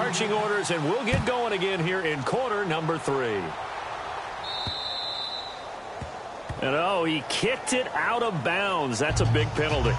marching orders, and we'll get going again here in quarter number 3. And, oh, he kicked it out of bounds. That's a big penalty.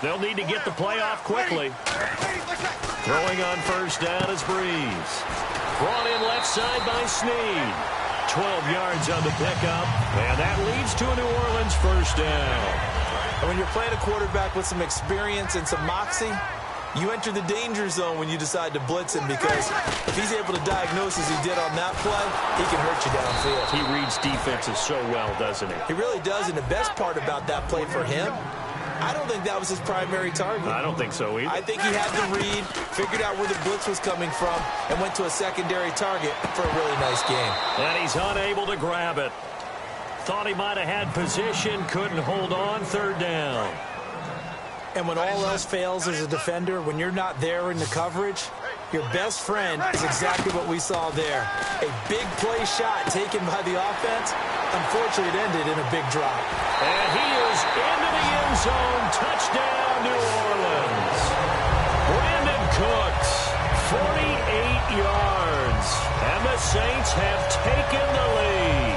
They'll need to get the play off quickly. Throwing on first down is Breeze. Brought in left side by Snead. 12 yards on the pickup, and that leads to a New Orleans first down. And when you're playing a quarterback with some experience and some moxie, you enter the danger zone when you decide to blitz him, because if he's able to diagnose as he did on that play, he can hurt you downfield. He reads defenses so well, doesn't he? He really does, and the best part about that play for him, I don't think that was his primary target. I don't think so either. I think he had the read, figured out where the blitz was coming from, and went to a secondary target for a really nice game. And he's unable to grab it. Thought he might have had position, couldn't hold on, third down. And when all else fails as a defender, when you're not there in the coverage, your best friend is exactly what we saw there. A big play shot taken by the offense. Unfortunately, it ended in a big drop. And he is into the end zone. Touchdown, New Orleans. Brandon Cooks, 48 yards. And the Saints have taken the lead.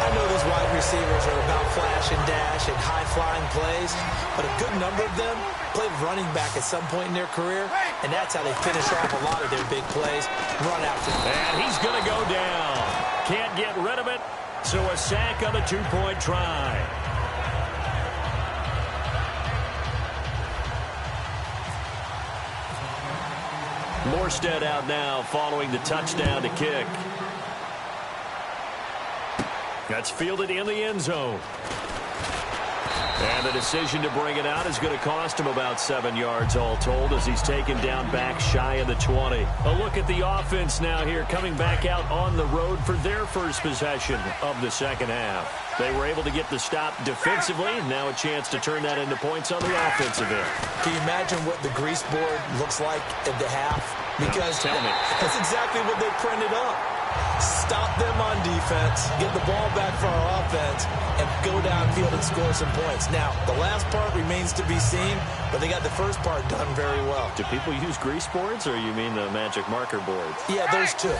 I know these wide receivers are about flash and dash and high-flying plays, but a good number of them played running back at some point in their career, and that's how they finish off a lot of their big plays, run after them. And he's going to go down. Can't get rid of it, so a sack on a 2-point try. Morstead out now following the touchdown to kick. That's fielded in the end zone. And the decision to bring it out is going to cost him about 7 yards all told, as he's taken down back shy of the 20. A look at the offense now here, coming back out on the road for their first possession of the second half. They were able to get the stop defensively, and now a chance to turn that into points on the offensive end. Can you imagine what the grease board looks like at the half? Because tell me. That's exactly what they printed up. Stop them on defense, get the ball back for our offense, and go downfield and score some points. Now, the last part remains to be seen, but they got the first part done very well. Do people use grease boards, or you mean the magic marker boards? Yeah, those two.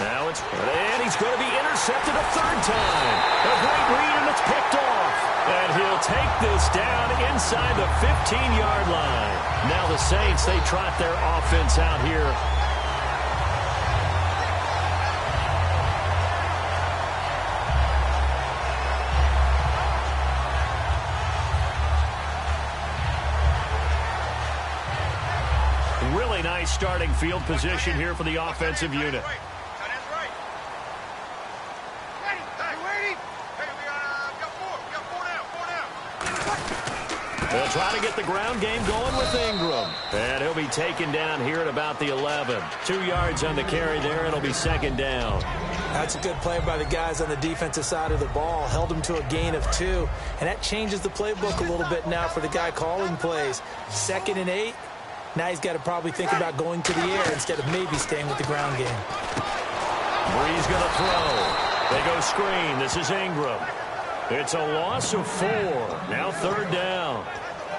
Now it's, and he's going to be intercepted a third time. A great read, and it's picked off. And he'll take this down inside the 15-yard line. Now the Saints, they trot their offense out here. Really nice starting field position here for the offensive unit. They'll try to get the ground game going with Ingram. And he'll be taken down here at about the 11. 2 yards on the carry there. It'll be second down. That's a good play by the guys on the defensive side of the ball. Held him to a gain of 2. And that changes the playbook a little bit now for the guy calling plays. 2nd and 8. Now he's got to probably think about going to the air instead of maybe staying with the ground game. Breeze going to throw. They go screen. This is Ingram. It's a loss of 4. Now third down.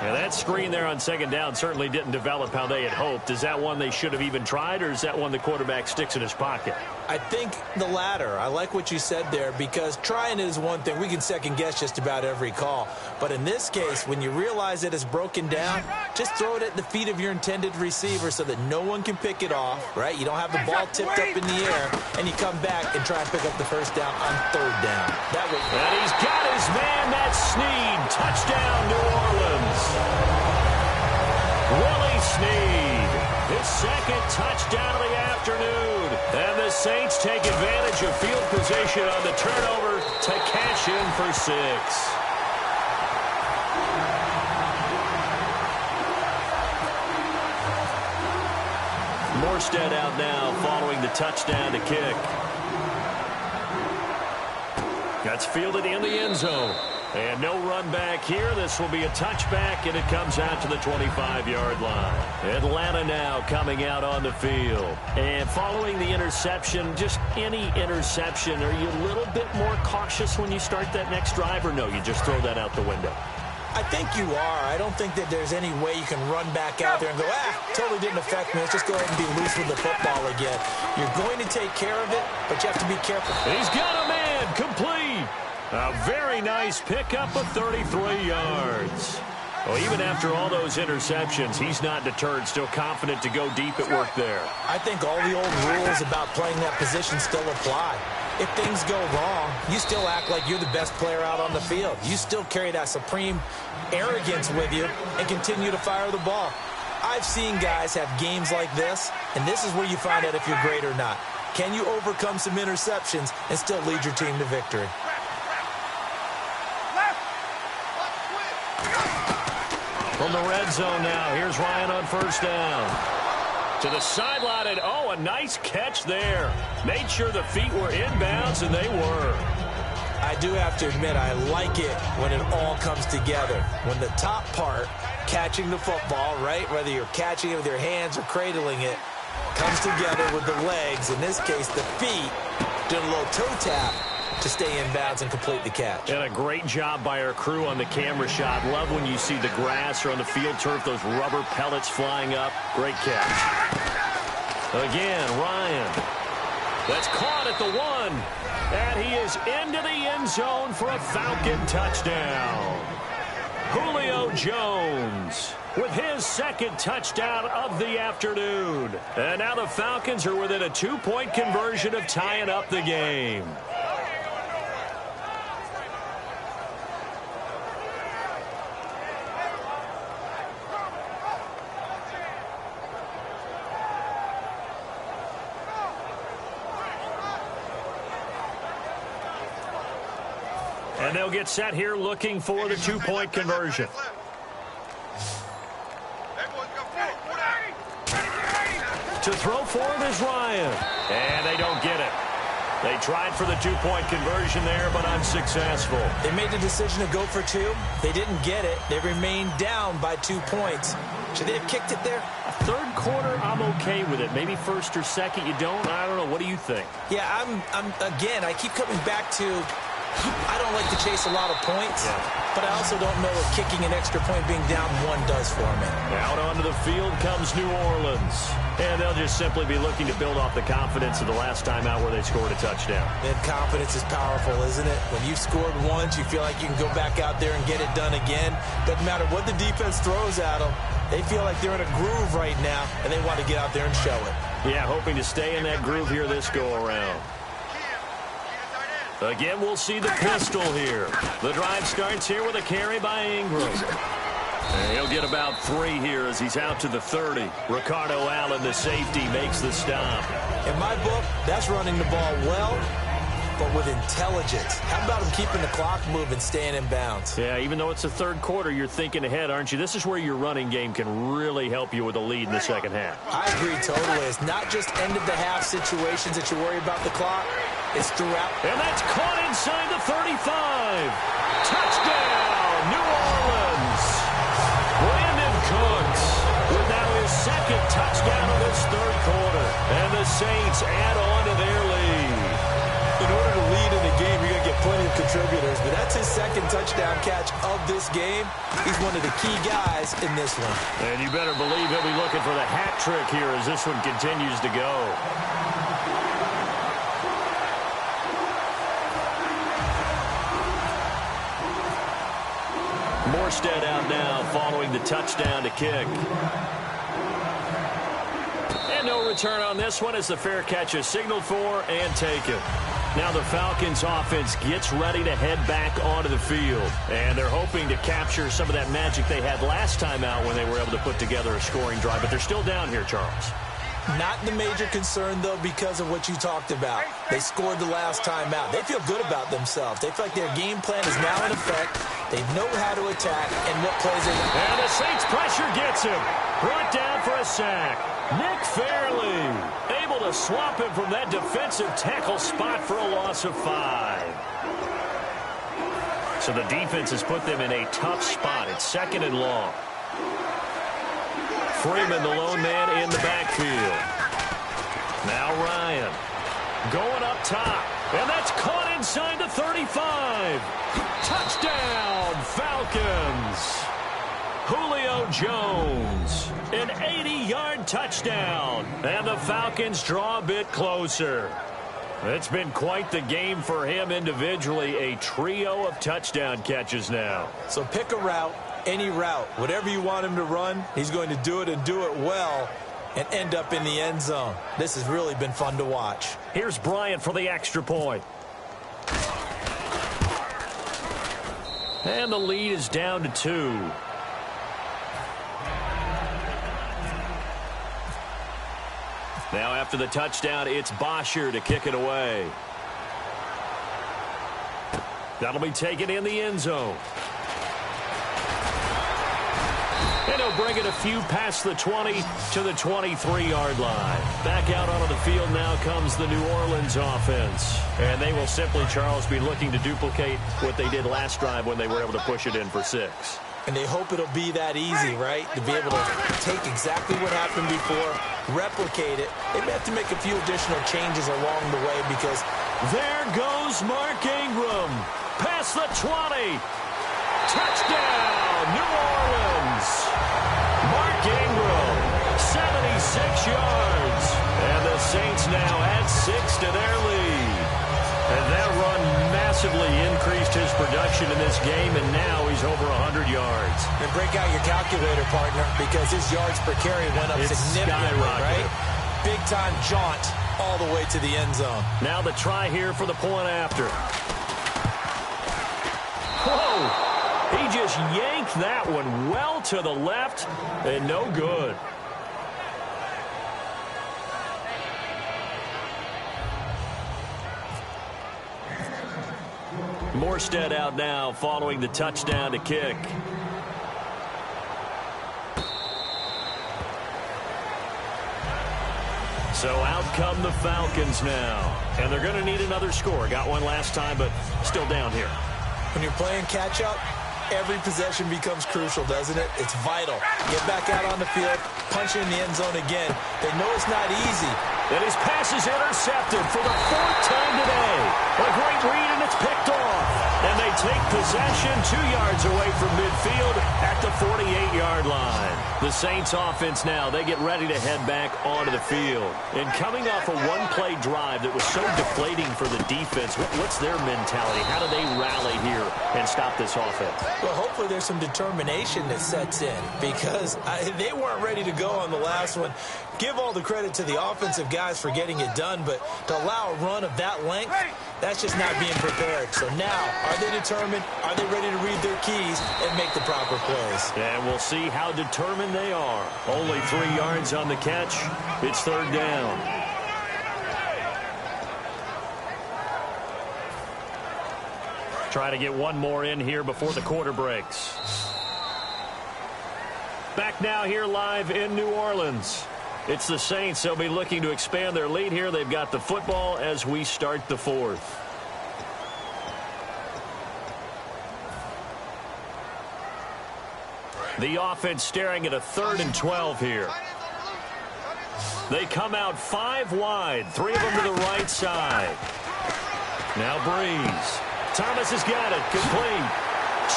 And that screen there on second down certainly didn't develop how they had hoped. Is that one they should have even tried, or is that one the quarterback sticks in his pocket? I think the latter. I like what you said there, because trying it is one thing. We can second-guess just about every call. But in this case, when you realize it is broken down, just throw it at the feet of your intended receiver so that no one can pick it off, right? You don't have the ball tipped up in the air, and you come back and try and pick up the first down on third down. That way. And he's got his man. That's Snead. Touchdown, New Orleans. Willie Snead, his second touchdown of the afternoon. And the Saints take advantage of field position on the turnover to cash in for 6. Morstead out now following the touchdown to kick. That's fielded in the end zone. And no run back here. This will be a touchback, and it comes out to the 25-yard line. Atlanta now coming out on the field. And following the interception, just any interception, are you a little bit more cautious when you start that next drive, or no, you just throw that out the window? I think you are. I don't think that there's any way you can run back out there and go, totally didn't affect me. Let's just go ahead and be loose with the football again. You're going to take care of it, but you have to be careful. He's got a man complete. A very nice pickup of 33 yards. Well, even after all those interceptions, he's not deterred, still confident to go deep at work there. I think all the old rules about playing that position still apply. If things go wrong, you still act like you're the best player out on the field. You still carry that supreme arrogance with you and continue to fire the ball. I've seen guys have games like this, and this is where you find out if you're great or not. Can you overcome some interceptions and still lead your team to victory? From the red zone now, here's Ryan on first down. To the sideline, and a nice catch there. Made sure the feet were inbounds, and they were. I do have to admit, I like it when it all comes together. When the top part, catching the football, right, whether you're catching it with your hands or cradling it, comes together with the legs, in this case the feet, doing a little toe tap to stay in bounds and complete the catch. And a great job by our crew on the camera shot. Love when you see the grass or on the field turf, those rubber pellets flying up. Great catch. Again, Ryan. That's caught at the 1. And he is into the end zone for a Falcon touchdown. Julio Jones with his second touchdown of the afternoon. And now the Falcons are within a 2-point conversion of tying up the game. And they'll get set here looking for the 2-point conversion. To throw for it is Ryan. And they don't get it. They tried for the 2-point conversion there, but unsuccessful. They made the decision to go for 2. They didn't get it. They remained down by 2 points. Should they have kicked it there? Third quarter, I'm okay with it. Maybe first or second, you don't. I don't know. What do you think? Yeah, again, I keep coming back to I don't like to chase a lot of points, but I also don't know what kicking an extra point being down 1 does for me. Out onto the field comes New Orleans. And they'll just simply be looking to build off the confidence of the last time out where they scored a touchdown. And confidence is powerful, isn't it? When you've scored once, you feel like you can go back out there and get it done again. Doesn't matter what the defense throws at them. They feel like they're in a groove right now, and they want to get out there and show it. Yeah, hoping to stay in that groove here this go-around. Again, we'll see the pistol here. The drive starts here with a carry by Ingram. And he'll get about 3 here as he's out to the 30. Ricardo Allen, the safety, makes the stop. In my book, that's running the ball well, but with intelligence. How about him keeping the clock moving, staying in bounds? Yeah, even though it's the third quarter, you're thinking ahead, aren't you? This is where your running game can really help you with a lead in the second half. I agree totally. It's not just end-of-the-half situations that you worry about the clock. It's throughout. And that's caught inside the 35. Touchdown, New Orleans. Brandon Cooks with now his second touchdown of this third quarter. And the Saints add on to their lead. In order to lead in a game, you're going to get plenty of contributors. But that's his second touchdown catch of this game. He's one of the key guys in this one. And you better believe he'll be looking for the hat trick here as this one continues to go. Morstead out now following the touchdown to kick. And no return on this one as the fair catch is signaled for and taken. Now the Falcons offense gets ready to head back onto the field. And they're hoping to capture some of that magic they had last time out when they were able to put together a scoring drive. But they're still down here, Charles. Not the major concern, though, because of what you talked about. They scored the last time out. They feel good about themselves. They feel like their game plan is now in effect. They know how to attack and what plays they... And the Saints pressure gets him. Brought down for a sack. Nick Fairley able to swap him from that defensive tackle spot for a loss of 5. So the defense has put them in a tough spot. It's 2nd and long. Freeman, the lone man in the backfield. Now Ryan going up top. And that's caught inside the 35. Touchdown, Falcons. Julio Jones, an 80-yard touchdown. And the Falcons draw a bit closer. It's been quite the game for him individually. A trio of touchdown catches now. So pick a route. Any route, whatever you want him to run, he's going to do it and do it well and end up in the end zone. This has really been fun to watch. Here's Bryant for the extra point. And the lead is down to 2. Now after the touchdown, it's Bosher to kick it away. That'll be taken in the end zone. And he'll bring it a few past the 20 to the 23-yard line. Back out onto the field now comes the New Orleans offense. And they will simply, Charles, be looking to duplicate what they did last drive when they were able to push it in for 6. And they hope it'll be that easy, right? To be able to take exactly what happened before, replicate it. They may have to make a few additional changes along the way because... There goes Mark Ingram. Past the 20. Touchdown, New Orleans. Mark Ingram, 76 yards. And the Saints now add 6 to their lead. And that run massively increased his production in this game, and now he's over 100 yards. And break out your calculator, partner, because his yards per carry went up significantly, right? Big-time jaunt all the way to the end zone. Now the try here for the point after. Whoa! He just yanked that one well to the left, and no good. Morstead out now following the touchdown to kick. So out come the Falcons now. And they're going to need another score. Got one last time, but still down here. When you're playing catch-up, every possession becomes crucial, doesn't it? It's vital. Get back out on the field, punch in the end zone again. They know it's not easy. And his pass is intercepted for the 4th time today. A great read, and it's picked off. And they take possession 2 yards away from midfield at the 48-yard line. The Saints offense now, they get ready to head back onto the field. And coming off a one-play drive that was so deflating for the defense, what's their mentality? How do they rally here and stop this offense? Well, hopefully there's some determination that sets in because they weren't ready to go on the last one. Give all the credit to the offensive guys for getting it done, but to allow a run of that length, that's just not being prepared. So now, are they determined? Are they ready to read their keys and make the proper plays? And we'll see how determined they are. Only 3 yards on the catch. It's 3rd down. Try to get one more in here before the quarter breaks. Back now here live in New Orleans. It's the Saints. They'll be looking to expand their lead here. They've got the football as we start the 4th. The offense staring at a 3rd and 12 here. They come out 5 wide, 3 of them to the right side. Now Breeze. Thomas has got it. Complete.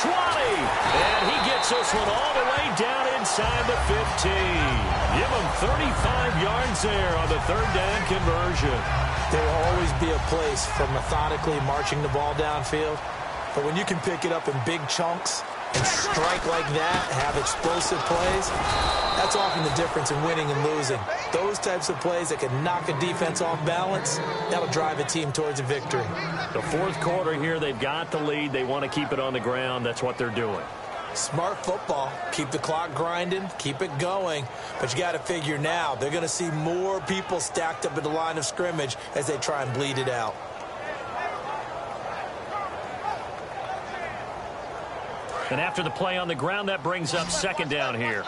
20. And he gets this one all the way down inside the 15. Give him 35 yards there on the 3rd down conversion. There will always be a place for methodically marching the ball downfield. But when you can pick it up in big chunks and strike like that, have explosive plays, that's often the difference in winning and losing. Those types of plays that can knock a defense off balance, that'll drive a team towards a victory. The 4th quarter here, they've got the lead. They want to keep it on the ground. That's what they're doing. Smart football. Keep the clock grinding. Keep it going. But you got to figure now they're going to see more people stacked up at the line of scrimmage as they try and bleed it out. And after the play on the ground, that brings up second down here.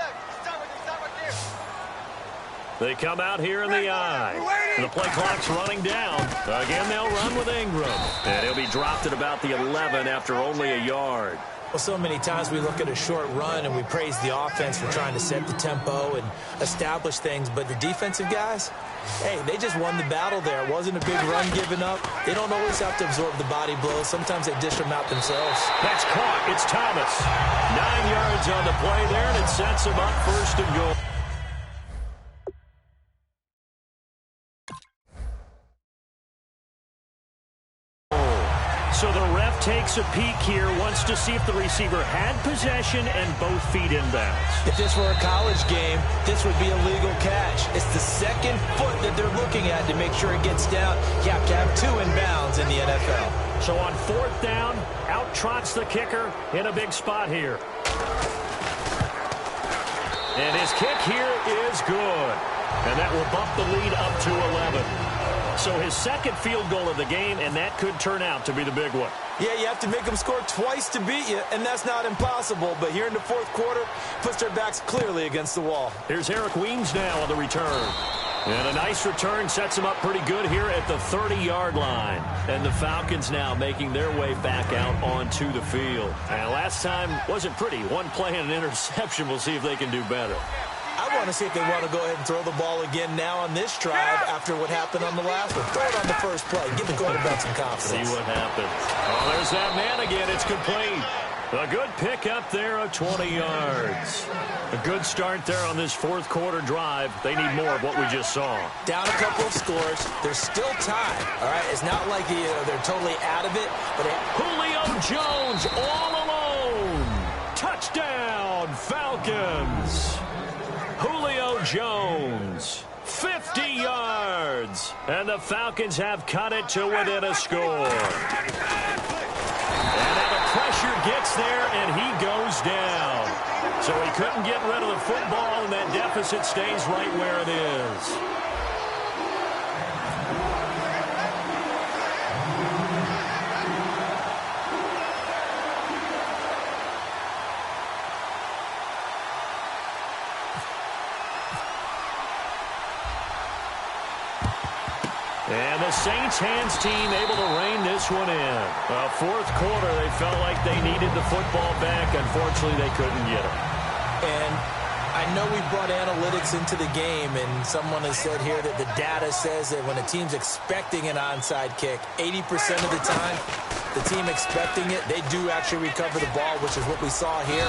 They come out here in the eye. The play clock's running down. Again, they'll run with Ingram. And he'll be dropped at about the 11 after only a yard. Well, so many times we look at a short run and we praise the offense for trying to set the tempo and establish things. But the defensive guys, hey, they just won the battle there. It wasn't a big run given up. They don't always have to absorb the body blows. Sometimes they dish them out themselves. That's caught. It's Thomas. 9 yards on the play there, and it sets him up first and goal. So the ref takes a peek here, wants to see if the receiver had possession and both feet inbounds. If this were a college game, this would be a legal catch. It's the second foot that they're looking at to make sure it gets down. You have to have 2 inbounds in the NFL. So on 4th down, out trots the kicker in a big spot here. And his kick here is good. And that will bump the lead up to 11. So his second field goal of the game, and that could turn out to be the big one. Yeah, you have to make them score twice to beat you, and that's not impossible. But here in the 4th quarter, puts their backs clearly against the wall. Here's Eric Weems now on the return. And a nice return sets him up pretty good here at the 30-yard line. And the Falcons now making their way back out onto the field. And last time wasn't pretty. One play and an interception. We'll see if they can do better. I want to see if they want to go ahead and throw the ball again now on this drive after what happened on the last one. Throw it on the first play. Give the quarterback some confidence. See what happens. Oh, there's that man again. It's complete. A good pick up there of 20 yards. A good start there on this 4th quarter drive. They need more of what we just saw. Down a couple of scores. There's still time. All right, it's not like they're totally out of it. But Julio Jones all alone. Touchdown, Falcons. Julio Jones, 50 yards. And the Falcons have cut it to within a score. And now the pressure gets there, and he goes down. So he couldn't get rid of the football, and that deficit stays right where it is. And the Saints hands team able to rein this one in. 4th quarter, they felt like they needed the football back. Unfortunately, they couldn't get it. And I know we brought analytics into the game, and someone has said here that the data says that when a team's expecting an onside kick, 80% of the time, the team expecting it, they do actually recover the ball, which is what we saw here.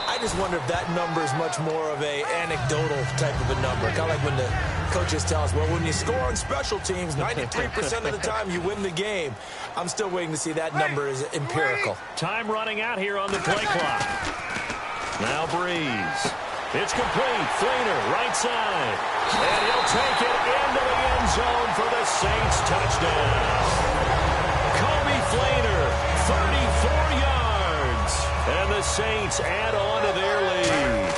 I just wonder if that number is much more of a anecdotal type of a number. Kind of like when the coaches tell us, well, when you score on special teams, 93% of the time you win the game. I'm still waiting to see that number is empirical. Time running out here on the play clock. Now Breeze. It's complete. Fleener, right side. And he'll take it into the end zone for the Saints touchdown. Kobe Fleener, 34 yards. And the Saints add on to their lead.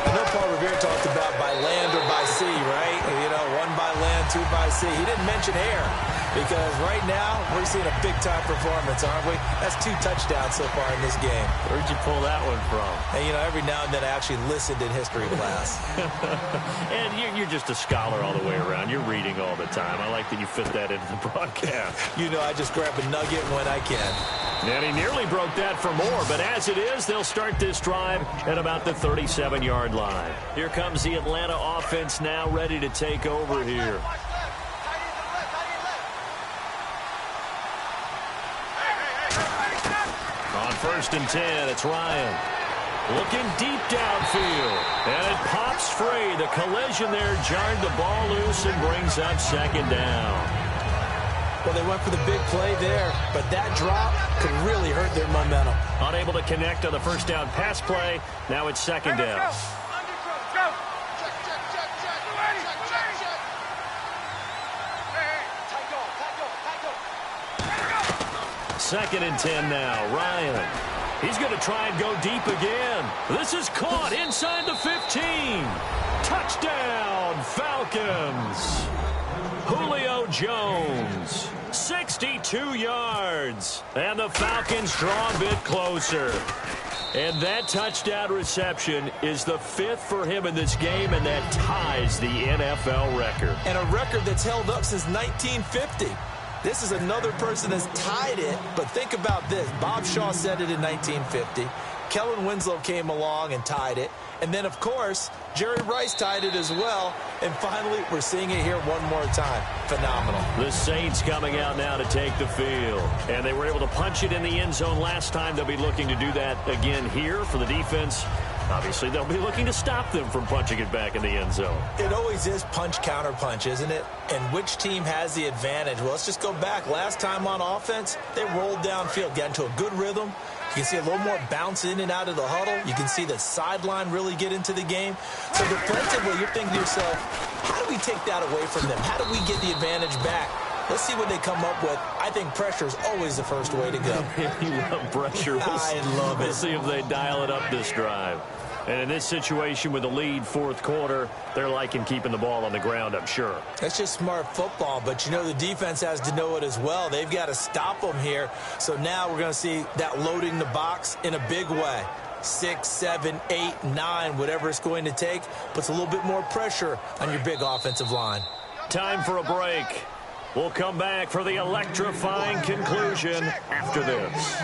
I know Paul Revere talked about by land or by sea, right? You know, 1 by land, 2 by sea. He didn't mention air because right now we're seeing a big-time performance, aren't we? That's 2 touchdowns so far in this game. Where'd you pull that one from? And, you know, every now and then I actually listened in history class. And you're just a scholar all the way around. You're reading all the time. I like that you fit that into the broadcast. You know, I just grab a nugget when I can. And he nearly broke that for more, but as it is, they'll start this drive at about the 37-yard line. Here comes the Atlanta offense now ready to take over here. On 1st and 10, it's Ryan. Looking deep downfield. And it pops free. The collision there jarred the ball loose and brings up 2nd down. Well, they went for the big play there, but that drop could really hurt their momentum. Unable to connect on the 1st down pass play. Now it's 2nd down. Second and 10 now. Ryan. He's going to try and go deep again. This is caught inside the 15. Touchdown, Falcons. Julio Jones, 62 yards. And the Falcons draw a bit closer. And that touchdown reception is the 5th for him in this game, and that ties the NFL record. And a record that's held up since 1950. This is another person that's tied it, but think about this. Bob Shaw said it in 1950. Kellen Winslow came along and tied it. And then, of course, Jerry Rice tied it as well. And finally, we're seeing it here one more time. Phenomenal. The Saints coming out now to take the field. And they were able to punch it in the end zone last time. They'll be looking to do that again here for the defense. Obviously, they'll be looking to stop them from punching it back in the end zone. It always is punch, counter punch, isn't it? And which team has the advantage? Well, let's just go back. Last time on offense, they rolled downfield, got into a good rhythm. You can see a little more bounce in and out of the huddle. You can see the sideline really get into the game. So defensively, you're thinking to yourself, how do we take that away from them? How do we get the advantage back? Let's see what they come up with. I think pressure is always the first way to go. You love pressure. I love it. We'll see if they dial it up this drive. And in this situation with the lead fourth quarter, they're liking keeping the ball on the ground, I'm sure. That's just smart football, but you know the defense has to know it as well. They've got to stop them here. So now we're going to see that loading the box in a big way. 6, 7, 8, 9, whatever it's going to take, puts a little bit more pressure on your big offensive line. Time for a break. We'll come back for the electrifying conclusion after this.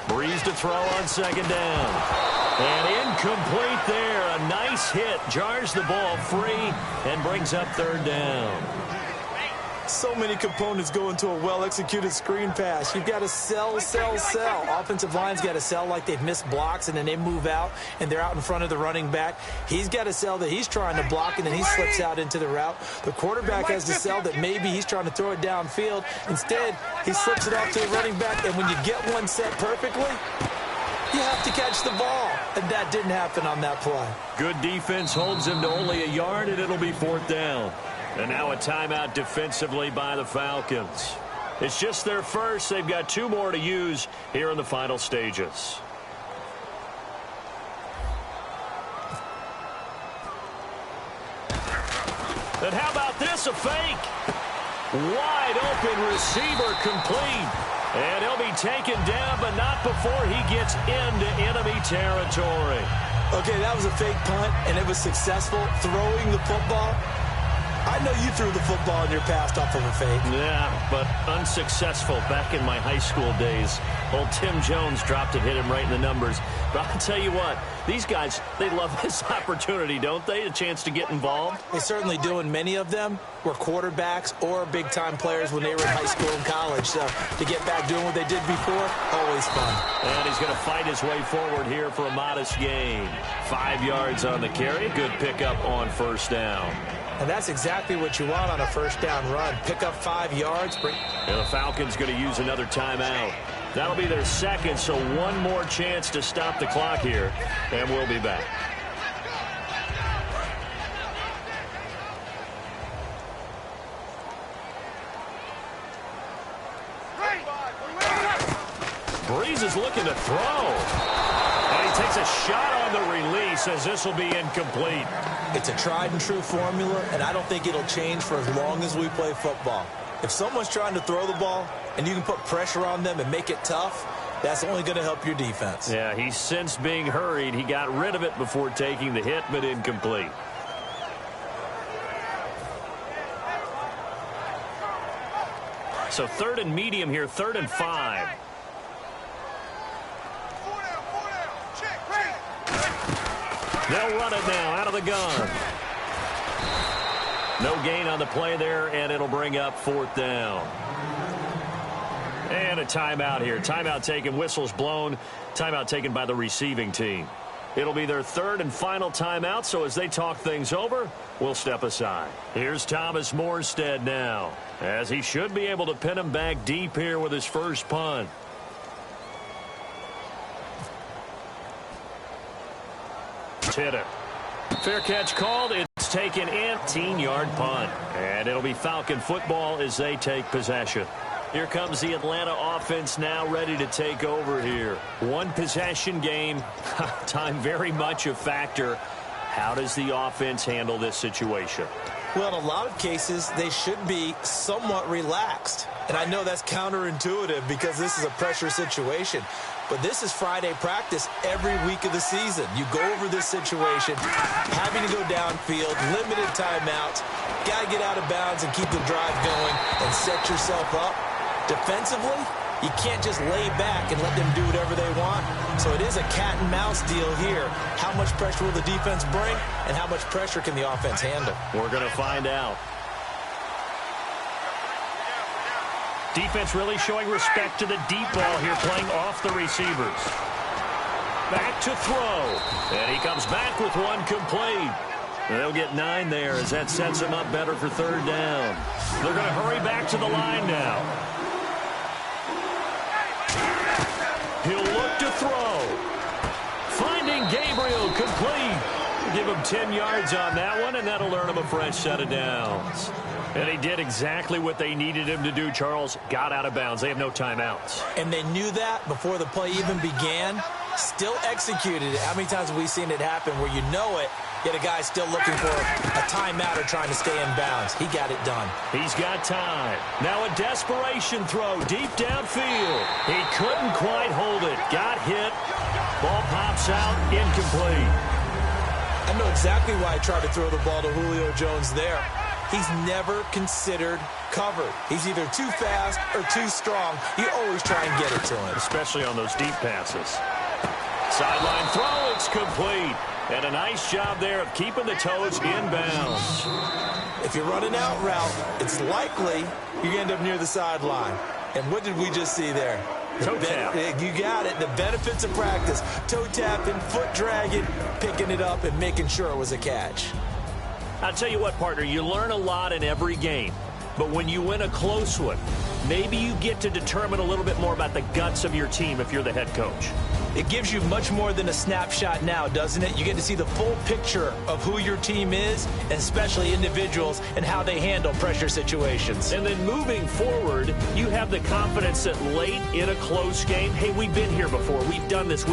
Breeze to throw on second down. And incomplete there. A nice hit. Jars the ball free and brings up third down. So many components go into a well-executed screen pass. You've got to sell. Offensive line's got to sell like they've missed blocks, and then they move out, and they're out in front of the running back. He's got to sell that he's trying to block, and then he slips out into the route. The quarterback has to sell that maybe he's trying to throw it downfield. Instead, he slips it off to the running back, and when you get one set perfectly, you have to catch the ball, and that didn't happen on that play. Good defense holds him to only a yard, and it'll be fourth down. And now a timeout defensively by the Falcons. It's just their first. They've got 2 more to use here in the final stages. And how about this? A fake. Wide open receiver complete. And he'll be taken down, but not before he gets into enemy territory. Okay, that was a fake punt, and it was successful. Throwing the football. I know you threw the football in your past off of a fake. Yeah, but unsuccessful back in my high school days. Old Tim Jones dropped it, hit him right in the numbers. But I'll tell you what, these guys, they love this opportunity, don't they? A chance to get involved. They certainly do, and many of them were quarterbacks or big-time players when they were in high school and college. So to get back doing what they did before, always fun. And he's going to fight his way forward here for a modest gain. 5 yards on the carry. Good pickup on first down. And that's exactly what you want on a first down run. Pick up 5 yards. And the Falcons going to use another timeout. That'll be their second, so one more chance to stop the clock here. And we'll be back. Breeze is looking to throw. And he takes a shot on the release as this will be incomplete. It's a tried-and-true formula, and I don't think it'll change for as long as we play football. If someone's trying to throw the ball and you can put pressure on them and make it tough, that's only going to help your defense. Yeah, he sensed being hurried. He got rid of it before taking the hit, but incomplete. So 3rd and medium here, 3rd and 5. They'll run it now out of the gun. No gain on the play there, and it'll bring up 4th down. And a timeout here. Timeout taken, whistles blown. Timeout taken by the receiving team. It'll be their third and final timeout, so as they talk things over, we'll step aside. Here's Thomas Morstead now, as he should be able to pin him back deep here with his first punt. Hit it. Fair catch called. It's taken in. 18-yard punt. And it'll be Falcon football as they take possession. Here comes the Atlanta offense now ready to take over here. One possession game. Time very much a factor. How does the offense handle this situation? Well, in a lot of cases, they should be somewhat relaxed. And I know that's counterintuitive because this is a pressure situation. But this is Friday practice every week of the season. You go over this situation, having to go downfield, limited timeouts, got to get out of bounds and keep the drive going and set yourself up. Defensively, you can't just lay back and let them do whatever they want. So it is a cat and mouse deal here. How much pressure will the defense bring and how much pressure can the offense handle? We're going to find out. Defense really showing respect to the deep ball here, playing off the receivers. Back to throw. And he comes back with one complete. They'll get 9 there as that sets him up better for third down. They're going to hurry back to the line now. He'll look to throw. Finding Gabriel complete. Give him 10 yards on that one, and that'll earn him a fresh set of downs. And he did exactly what they needed him to do, Charles. Got out of bounds. They have no timeouts. And they knew that before the play even began. Still executed it. How many times have we seen it happen where you know it, yet a guy's still looking for a timeout or trying to stay in bounds? He got it done. He's got time. Now a desperation throw deep downfield. He couldn't quite hold it. Got hit. Ball pops out. Incomplete. I know exactly why I tried to throw the ball to Julio Jones there. He's never considered covered. He's either too fast or too strong. You always try and get it to him. Especially on those deep passes. Sideline throw, it's complete. And a nice job there of keeping the toes in bounds. If you're running out route, it's likely you end up near the sideline. And what did we just see there? Toe tap. You got it. The benefits of practice. Toe tapping, foot dragging, picking it up, and making sure it was a catch. I'll tell you what, partner, you learn a lot in every game. But when you win a close one, maybe you get to determine a little bit more about the guts of your team if you're the head coach. It gives you much more than a snapshot now, doesn't it? You get to see the full picture of who your team is, and especially individuals, and how they handle pressure situations. And then moving forward, you have the confidence that late in a close game, hey, we've been here before. We've done this.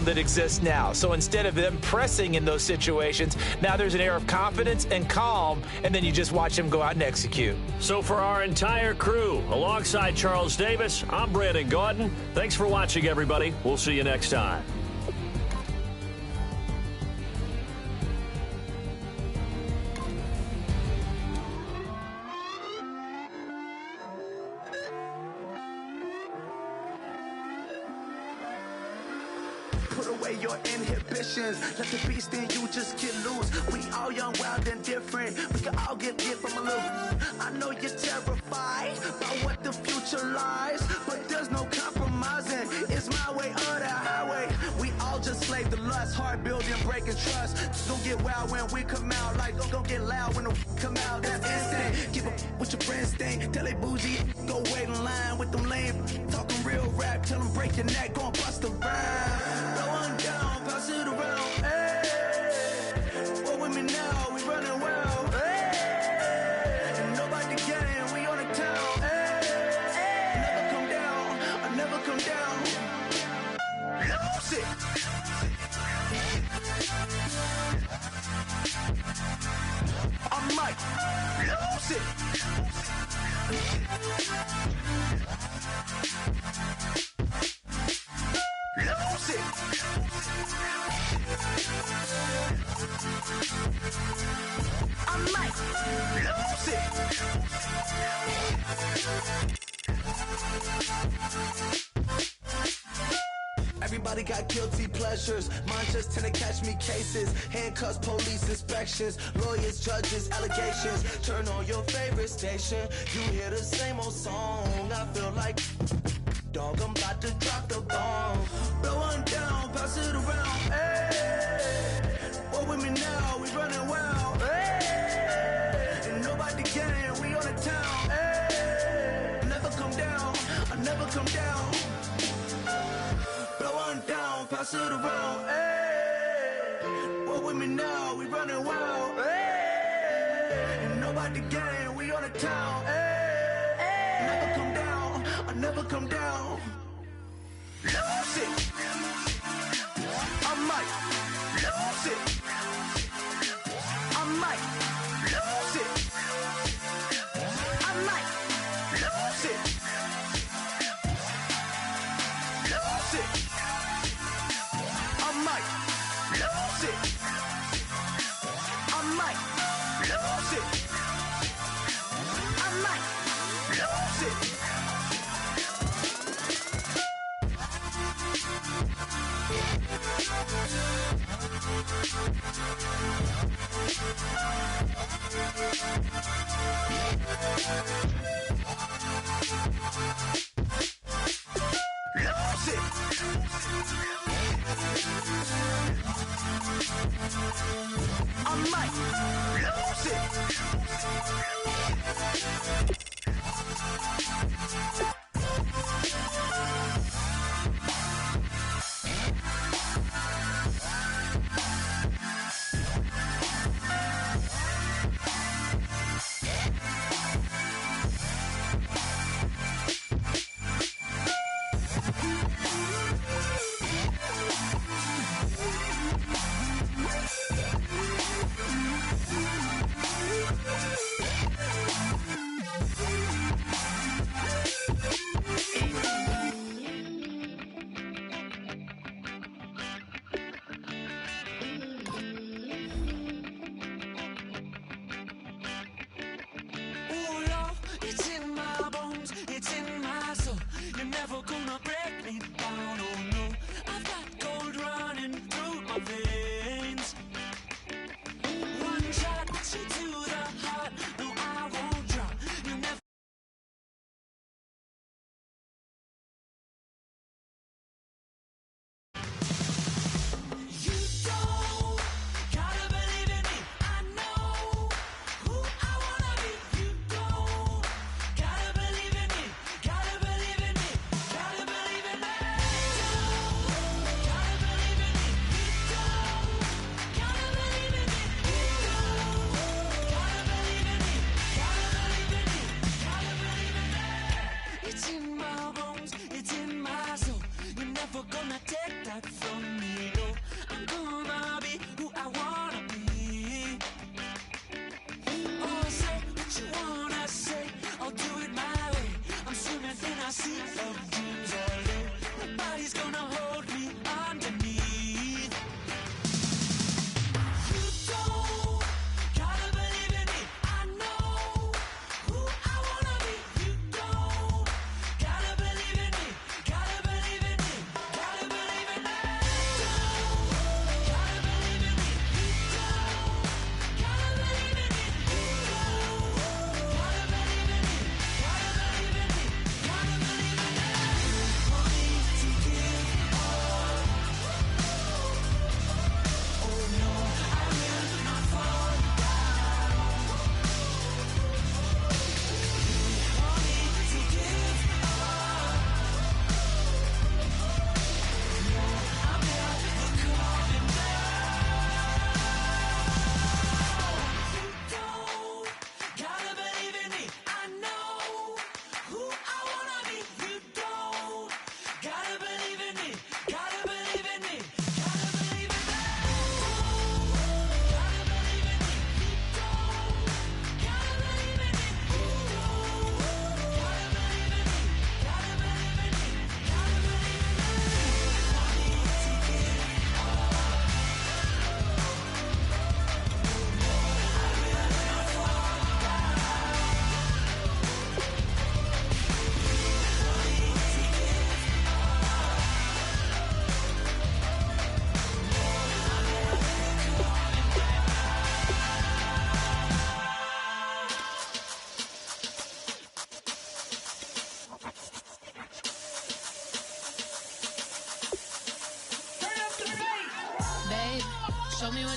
That exists now. So instead of them pressing in those situations, now there's an air of confidence and calm, and then you just watch them go out and execute. So for our entire crew, alongside Charles Davis, I'm Brandon Gaudin. Thanks for watching, everybody. We'll see you next time. Put away your inhibitions. Let the beast in you just get loose. We all young, wild, and different. We can all get from a little. I know you're terrified about what the future lies, but there's no compromising. It's my way or the highway. We all just slave the lust, hard building, breaking trust. Don't get wild when we come out. Like don't get loud when the come out. That's instant. Keep up with your friends thing. Tell they bougie. Go wait in line with them lame. Talking real rap. Tell them break your neck. Go and bust the rhyme. No one down. Pass it around. Hey. What with me now? We running well. Hey. And nobody getting. We on the town. Hey. Never come down. I never come down. Lose it. I'm like, lose it. I might lose it. Everybody got guilty pleasures. Mine just tend to catch me cases. Handcuffs, police inspections, lawyers, judges, allegations. Turn on your favorite station. You hear the same old song. I feel like, dog, I'm about to drop the bomb. Blow one down, pass it around. Hey, what with me now? We running wild. Hey, and nobody gang, we on the town. Hey, I never come down. I never come down. Blow one down, pass it around. Hey, what with me now? We running wild. Hey, and nobody gang, we on the town. Hey, I never come down. I never come down. Lose it. I might lose it. I might lose it. I might lose it. Lose it. I might lose it. I might lose it. I might lose it. Lose it. I might lose it.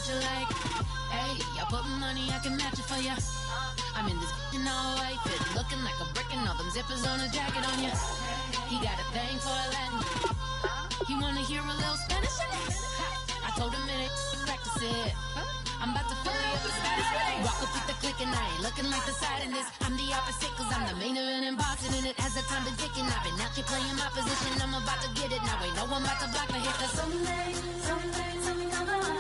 you like. Hey, y'all put money, I can match it for ya. I'm in this in all white fit, looking like a brick and all them zippers on a jacket on ya. He got a thing for a Latin. He wanna hear a little Spanish? I told him it ain't practice it. I'm about to fully up the status. Walk up with the click and I ain't looking like the side in this. I'm the opposite cause I'm the main event in boxing and it has the time been ticking. I've been out here playing my position. I'm about to get it now. Ain't no one about to block the hit. Cause someday, something come along.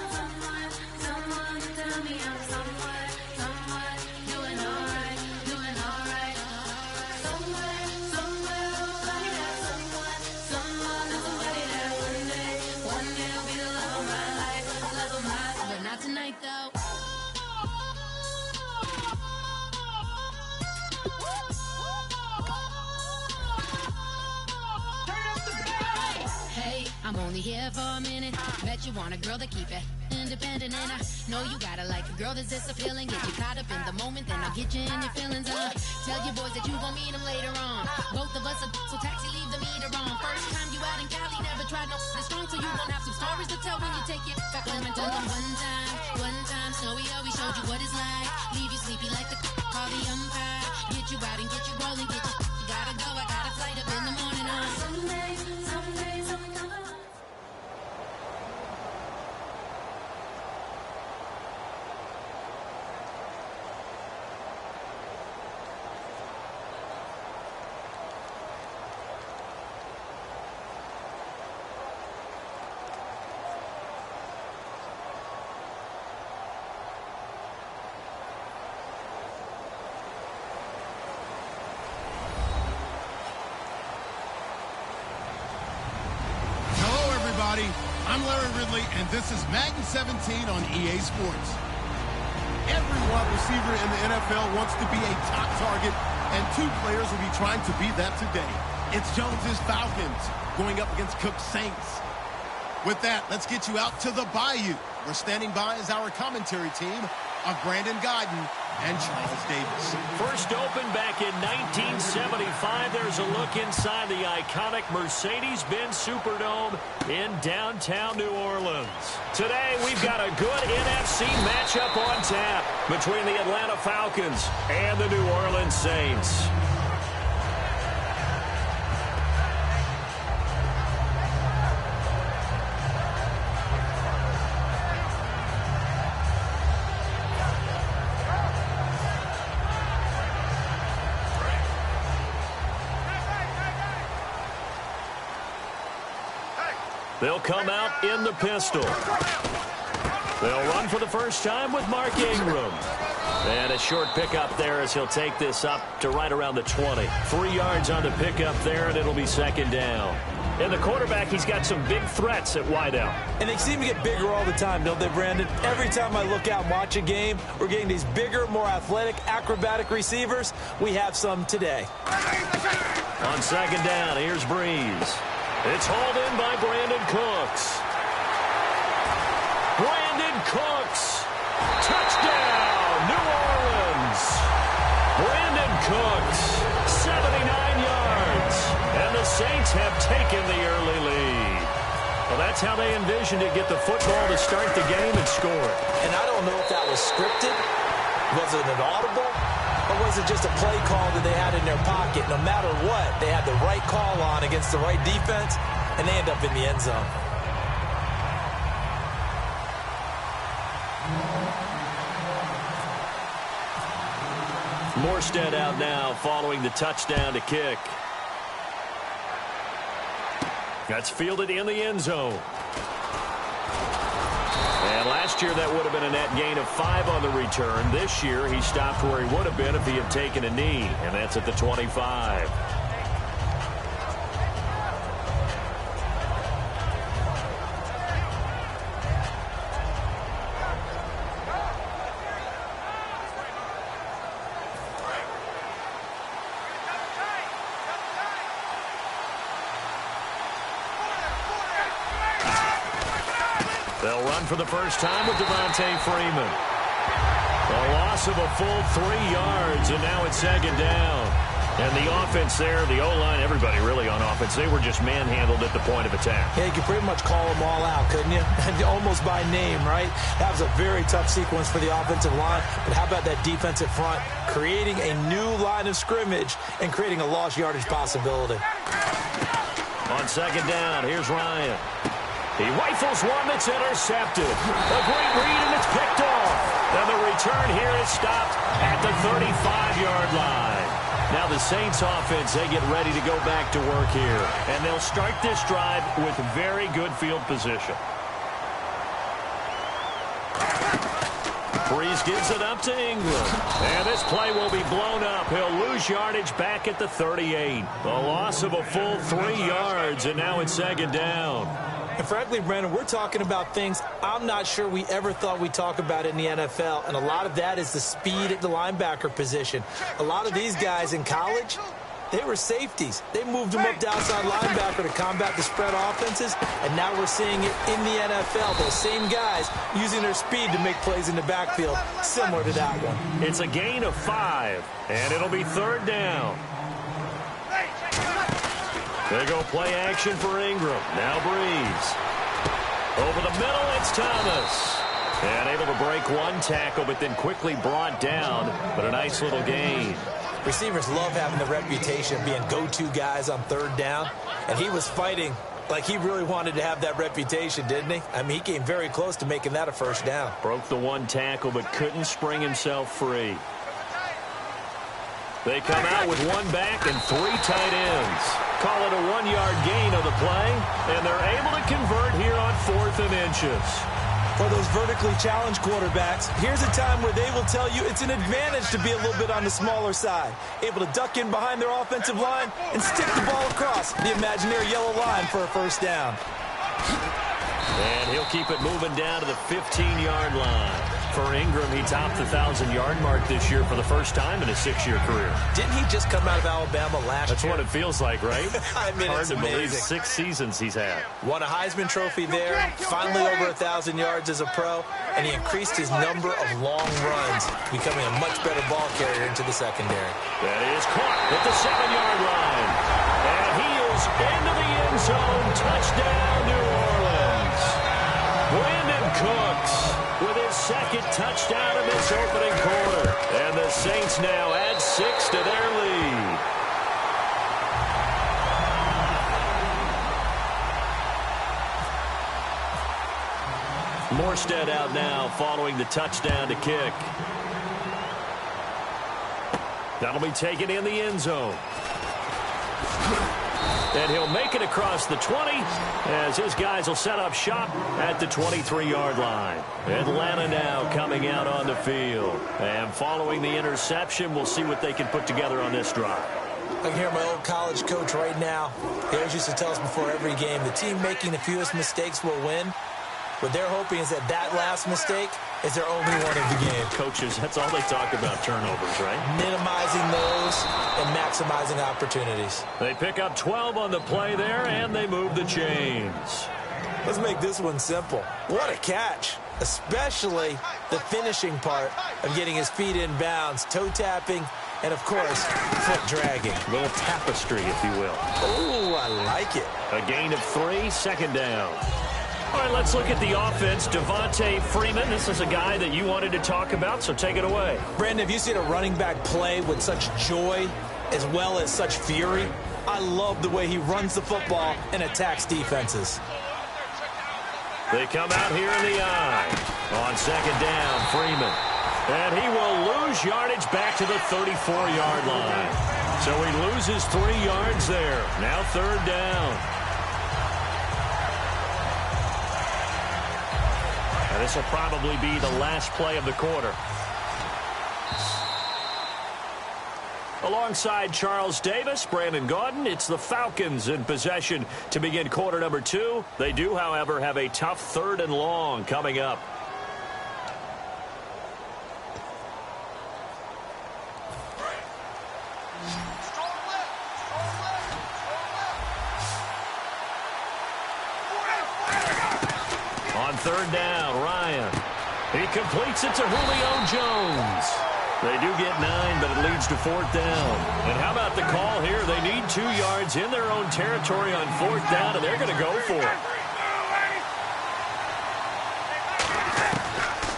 Someone tell me I'm someone doing alright. Somewhere, somebody that someone is somebody that one day will be the love of my life, but not tonight though. Hey, I'm only here for a minute. Bet you want a girl to keep it independent, and I know you gotta like a girl that's this appealing. Get you caught up in the moment, then I'll get you in your feelings. Tell your boys that you gon' meet them later on. Both of us are so taxi, leave the meter on. First time you out in Cali, never tried no this strong, so you gon' have some stories to tell when you take it back home and tell them one time, Snowy always showed you what it's like. Leave you sleepy like the call the umpire. Get you out and get you rolling, get you gotta go. I got a flight up in the morning on someday, something come along. I'm Larry Ridley, and this is Madden 17 on EA Sports. Every wide receiver in the NFL wants to be a top target, and two players will be trying to be that today. It's Jones's Falcons going up against Cook's Saints. With that, let's get you out to the Bayou. We're standing by as our commentary team of Brandon Guyton and Charles Davis. First opened back in 1975. There's a look inside the iconic Mercedes-Benz Superdome in downtown New Orleans. Today, we've got a good NFC matchup on tap between the Atlanta Falcons and the New Orleans Saints. They'll come out in the pistol. They'll run for the first time with Mark Ingram. And a short pickup there as he'll take this up to right around the 20. 3 yards on the pickup there, and it'll be second down. And the quarterback, he's got some big threats at wideout. And they seem to get bigger all the time, don't they, Brandon? Every time I look out and watch a game, we're getting these bigger, more athletic, acrobatic receivers. We have some today. On second down, here's Breeze. It's hauled in by Brandon Cooks. Brandon Cooks. Touchdown, New Orleans. Brandon Cooks, 79 yards. And the Saints have taken the early lead. Well, that's how they envisioned it. Get the football to start the game and score it. And I don't know if that was scripted. Was it an audible? Or was it just a play call that they had in their pocket? No matter what, they had the right call on against the right defense, and they end up in the end zone. Morstead out now following the touchdown to kick. That's fielded in the end zone. And last year, that would have been a net gain of 5 on the return. This year, he stopped where he would have been if he had taken a knee, and that's at the 25. They'll run for the first time with Devontae Freeman. A loss of a full 3 yards, and now it's second down. And the offense there, the O-line, everybody really on offense, they were just manhandled at the point of attack. Yeah, you could pretty much call them all out, couldn't you? Almost by name, right? That was a very tough sequence for the offensive line. But how about that defensive front creating a new line of scrimmage and creating a lost yardage possibility? On second down, here's Ryan. He rifles one that's intercepted. A great read, and it's picked off. And the return here is stopped at the 35-yard line. Now the Saints offense, they get ready to go back to work here. And they'll start this drive with very good field position. Breeze gives it up to Ingram. And this play will be blown up. He'll lose yardage back at the 38. A loss of a full 3 yards, and now it's second down. And frankly, Brandon, we're talking about things I'm not sure we ever thought we'd talk about in the NFL. And a lot of that is the speed at the linebacker position. A lot of these guys in college, they were safeties. They moved them up to outside linebacker to combat the spread offenses. And now we're seeing it in the NFL. Those same guys using their speed to make plays in the backfield, similar to that one. It's a gain of 5, and it'll be third down. They go play action for Ingram. Now Breeze. Over the middle, it's Thomas. And able to break one tackle, but then quickly brought down. But a nice little gain. Receivers love having the reputation of being go-to guys on third down. And he was fighting like he really wanted to have that reputation, didn't he? I mean, he came very close to making that a first down. Broke the one tackle, but couldn't spring himself free. They come out with one back and 3 tight ends. Call it a 1-yard gain on the play, and they're able to convert here on 4th and inches. For those vertically challenged quarterbacks, here's a time where they will tell you it's an advantage to be a little bit on the smaller side. Able to duck in behind their offensive line and stick the ball across the imaginary yellow line for a first down. And he'll keep it moving down to the 15-yard line. For Ingram, he topped the 1,000-yard mark this year for the first time in his 6-year career. Didn't he just come out of Alabama last year? That's what it feels like, right? I mean, hard it's to amazing. believe 6 seasons he's had. Won a Heisman Trophy there, finally over 1,000 yards as a pro, and he increased his number of long runs, becoming a much better ball carrier into the secondary. That is caught at the 7-yard line. And he is into the end zone. Touchdown, New Orleans. Brandon Cooks with his second touchdown in this opening quarter. And the Saints now add 6 to their lead. Morstead out now following the touchdown to kick. That'll be taken in the end zone. And he'll make it across the 20 as his guys will set up shop at the 23-yard line. Atlanta now coming out on the field. And following the interception, we'll see what they can put together on this drive. I can hear my old college coach right now. He always used to tell us before every game, the team making the fewest mistakes will win. What they're hoping is that last mistake is their only one of the game. Coaches, that's all they talk about, turnovers, right? Minimizing those and maximizing opportunities. They pick up 12 on the play there, and they move the chains. Let's make this one simple. What a catch, especially the finishing part of getting his feet in bounds, toe tapping, and, of course, foot dragging. A little tapestry, if you will. Oh, I like it. A gain of 3, second down. All right, let's look at the offense. Devontae Freeman, this is a guy that you wanted to talk about, so take it away. Brandon, have you seen a running back play with such joy as well as such fury? I love the way he runs the football and attacks defenses. They come out here in the eye. On second down, Freeman. And he will lose yardage back to the 34-yard line. So he loses 3 yards there. Now third down. And this will probably be the last play of the quarter. Alongside Charles Davis, Brandon Gaudin, it's the Falcons in possession to begin quarter number 2. They do, however, have a tough 3rd and long coming up. On third down, Ryan. He completes it to Julio Jones. They do get 9, but it leads to 4th down. And how about the call here? They need 2 yards in their own territory on 4th down, and they're going to go for it.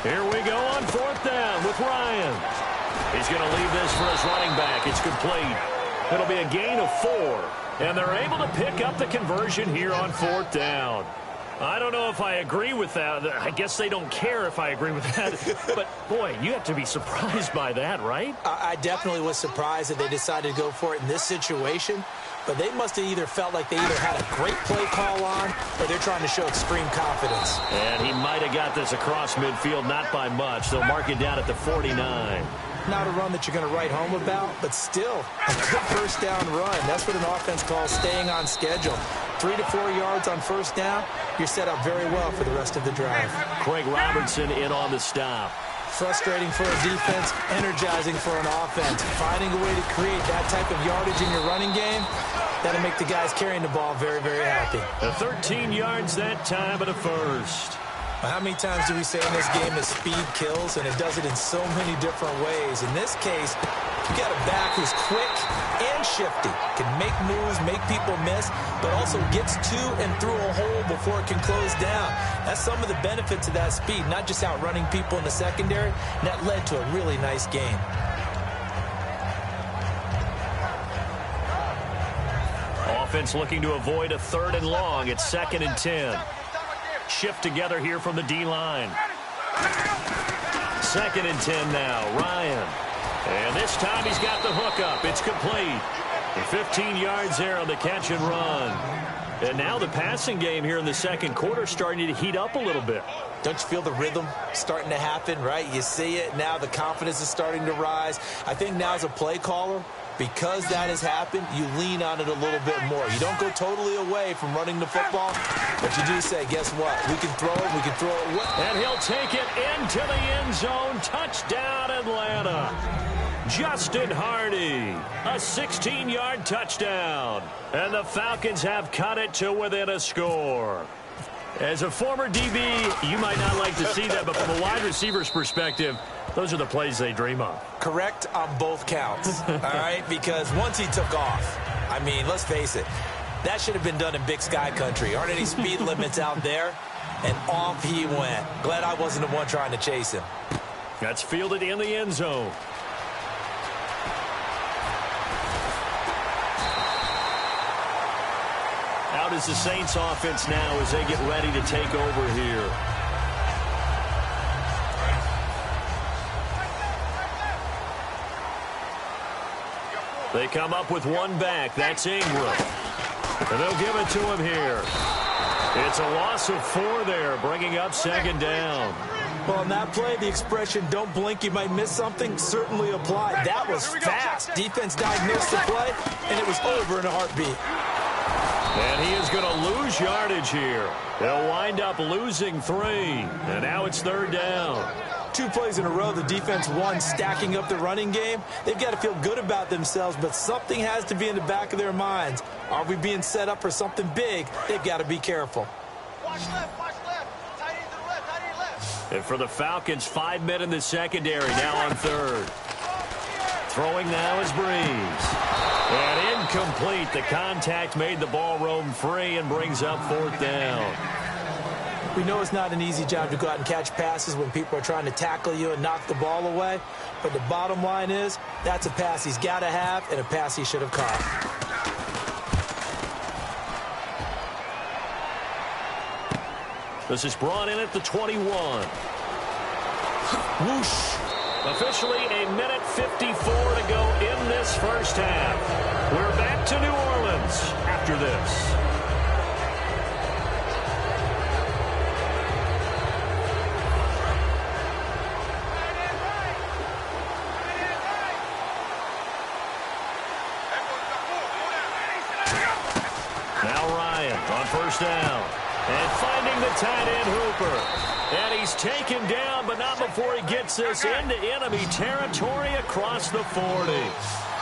Here we go on 4th down with Ryan. He's going to leave this for his running back. It's complete. It'll be a gain of 4, and they're able to pick up the conversion here on 4th down. I don't know if I agree with that. I guess they don't care if I agree with that. But, boy, you have to be surprised by that, right? I definitely was surprised that they decided to go for it in this situation. But they must have either felt like they either had a great play call on or they're trying to show extreme confidence. And he might have got this across midfield, not by much. They'll mark it down at the 49. Not a run that you're going to write home about, but still a good first down run. That's what an offense calls staying on schedule. 3 to 4 yards on first down, you're set up very well for the rest of the drive. Craig Robertson in on the stop. Frustrating for a defense, energizing for an offense. Finding a way to create that type of yardage in your running game, that'll make the guys carrying the ball very, very happy. The 13 yards that time, but a first. How many times do we say in this game that speed kills, and it does it in so many different ways? In this case, you got a back who's quick and shifty, can make moves, make people miss, but also gets to and through a hole before it can close down. That's some of the benefits of that speed, not just outrunning people in the secondary, and that led to a really nice game. Offense looking to avoid a 3rd and long. It's 2nd and 10. Shift together here from the D-line. 2nd and 10 now. Ryan. And this time he's got the hook up. It's complete. 15 yards there on the catch and run. And now the passing game here in the second quarter starting to heat up a little bit. Don't you feel the rhythm starting to happen, right? You see it now. The confidence is starting to rise. I think now as a play caller, because that has happened, you lean on it a little bit more. You don't go totally away from running the football, but you do say, guess what? We can throw it. We can throw it. And he'll take it into the end zone. Touchdown, Atlanta. Justin Hardy, a 16-yard touchdown. And the Falcons have cut it to within a score. As a former DB, you might not like to see that, but from a wide receiver's perspective, those are the plays they dream of. Correct on both counts, all right? Because once he took off, I mean, let's face it, that should have been done in Big Sky country. Aren't any speed limits out there? And off he went. Glad I wasn't the one trying to chase him. That's fielded in the end zone. Out is the Saints offense now as they get ready to take over here. They come up with one back. That's Ingram. And they'll give it to him here. It's a loss of 4 there, bringing up 2nd down. Well, on that play, the expression, don't blink, you might miss something, certainly applied. That was fast. Defense diagnosed the play, and it was over in a heartbeat. And he is going to lose yardage here. They'll wind up losing 3. And now it's 3rd down. 2 plays in a row, the defense won, stacking up the running game. They've got to feel good about themselves, but something has to be in the back of their minds. Are we being set up for something big? They've got to be careful. Watch left, watch left. Tight end to the left, tight end left. And for the Falcons, 5 men in the secondary, now on 3rd. Throwing now is Breeze. And incomplete. The contact made the ball roam free and brings up 4th down. We know it's not an easy job to go out and catch passes when people are trying to tackle you and knock the ball away. But the bottom line is, that's a pass he's got to have and a pass he should have caught. This is brought in at the 21. Whoosh. Officially a minute 54 to go in this first half. We're back to New Orleans after this. Now Ryan on first down. And finding the tight end Hooper. And he's taken down, but not before he gets this into enemy territory across the 40.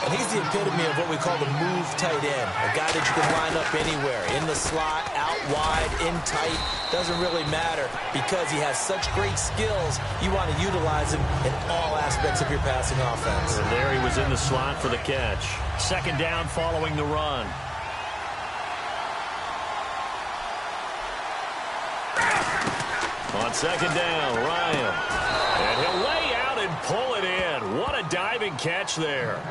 And he's the epitome of what we call the move tight end. A guy that you can line up anywhere. In the slot, out wide, in tight. Doesn't really matter because he has such great skills. You want to utilize him in all aspects of your passing offense. And there he was in the slot for the catch. Second down following the run. On second down, Ryan. And he'll lay out and pull it in. What a diving catch there.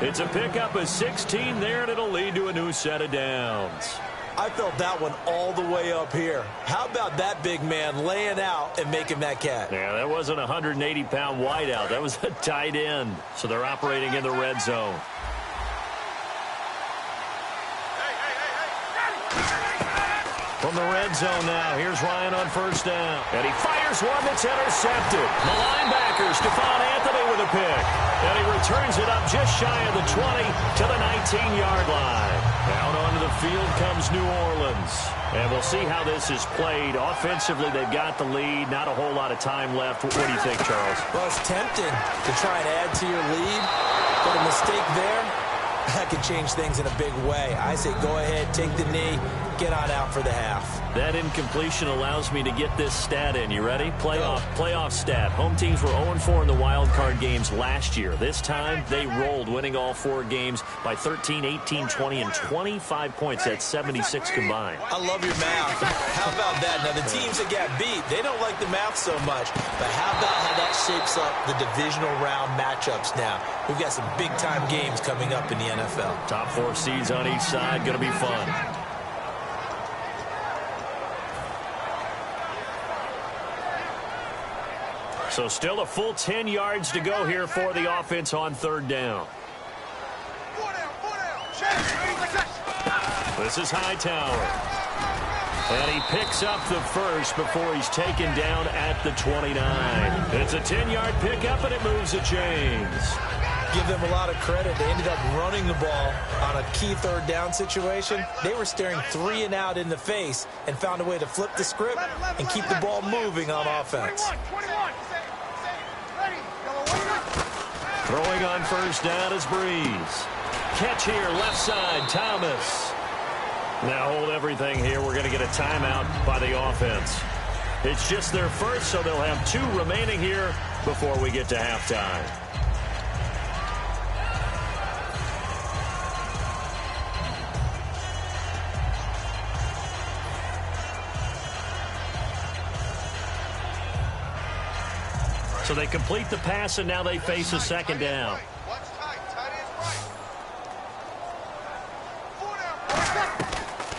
It's a pickup of 16 there, and it'll lead to a new set of downs. I felt that one all the way up here. How about that big man laying out and making that catch? Yeah, that wasn't a 180-pound wideout. That was a tight end. So they're operating in the red zone. From the red zone now, here's Ryan on first down. And he fires one that's intercepted. The linebacker, Stephon Anthony with a pick. And he returns it up just shy of the 20 to the 19-yard line. Down onto the field comes New Orleans. And we'll see how this is played. Offensively, they've got the lead. Not a whole lot of time left. What do you think, Charles? Well, it's tempting to try and add to your lead. But a mistake there, that could change things in a big way. I say go ahead, take the knee, get on out for the half. That incompletion allows me to get this stat in. You ready? Playoff stat. Home teams were 0-4 in the wild card games last year. This time, they rolled, winning all 4 games by 13, 18, 20, and 25 points. That's 76 combined. I love your math. How about that? Now, the teams that got beat, they don't like the math so much. But how about how that shapes up the divisional round matchups now? We've got some big-time games coming up in the NFL. Top 4 seeds on each side. Going to be fun. So still a full 10 yards to go here for the offense on third down. This is Hightower. And he picks up the first before he's taken down at the 29. It's a 10-yard pickup, and it moves the chains. Give them a lot of credit. They ended up running the ball on a key third down situation. They were staring 3 and out in the face and found a way to flip the script and keep the ball moving on offense. Throwing on first down is Breeze. Catch here, left side, Thomas. Now hold everything here. We're going to get a timeout by the offense. It's just their first, so they'll have 2 remaining here before we get to halftime. So they complete the pass, and now they face a second down.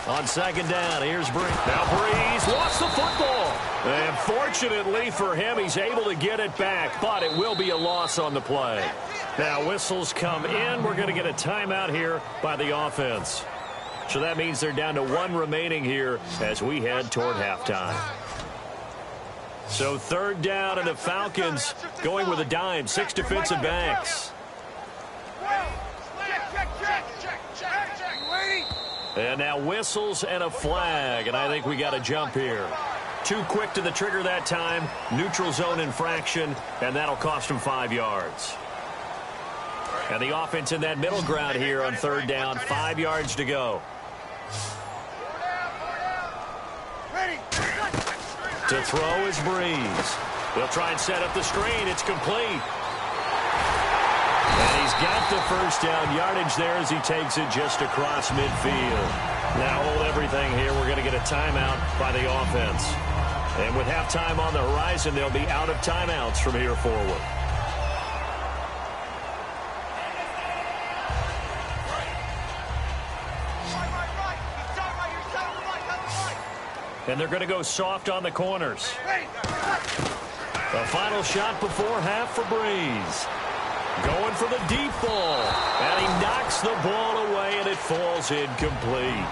On second down, here's Breeze. Now Breeze wants the football. And fortunately for him, he's able to get it back, but it will be a loss on the play. Now whistles come in. We're going to get a timeout here by the offense. So that means they're down to 1 remaining here as we head toward halftime. So third down, and the Falcons going with a dime. 6 defensive backs. And now whistles and a flag, and I think we got a jump here. Too quick to the trigger that time. Neutral zone infraction, and that'll cost him 5 yards. And the offense in that middle ground here on third down. 5 yards to go. To throw is Breeze. They'll try and set up the screen. It's complete. And he's got the first down yardage there as he takes it just across midfield. Now hold everything here. We're going to get a timeout by the offense. And with halftime on the horizon, they'll be out of timeouts from here forward. And they're going to go soft on the corners. The final shot before half for Breeze. Going for the deep ball. And he knocks the ball away, and it falls incomplete.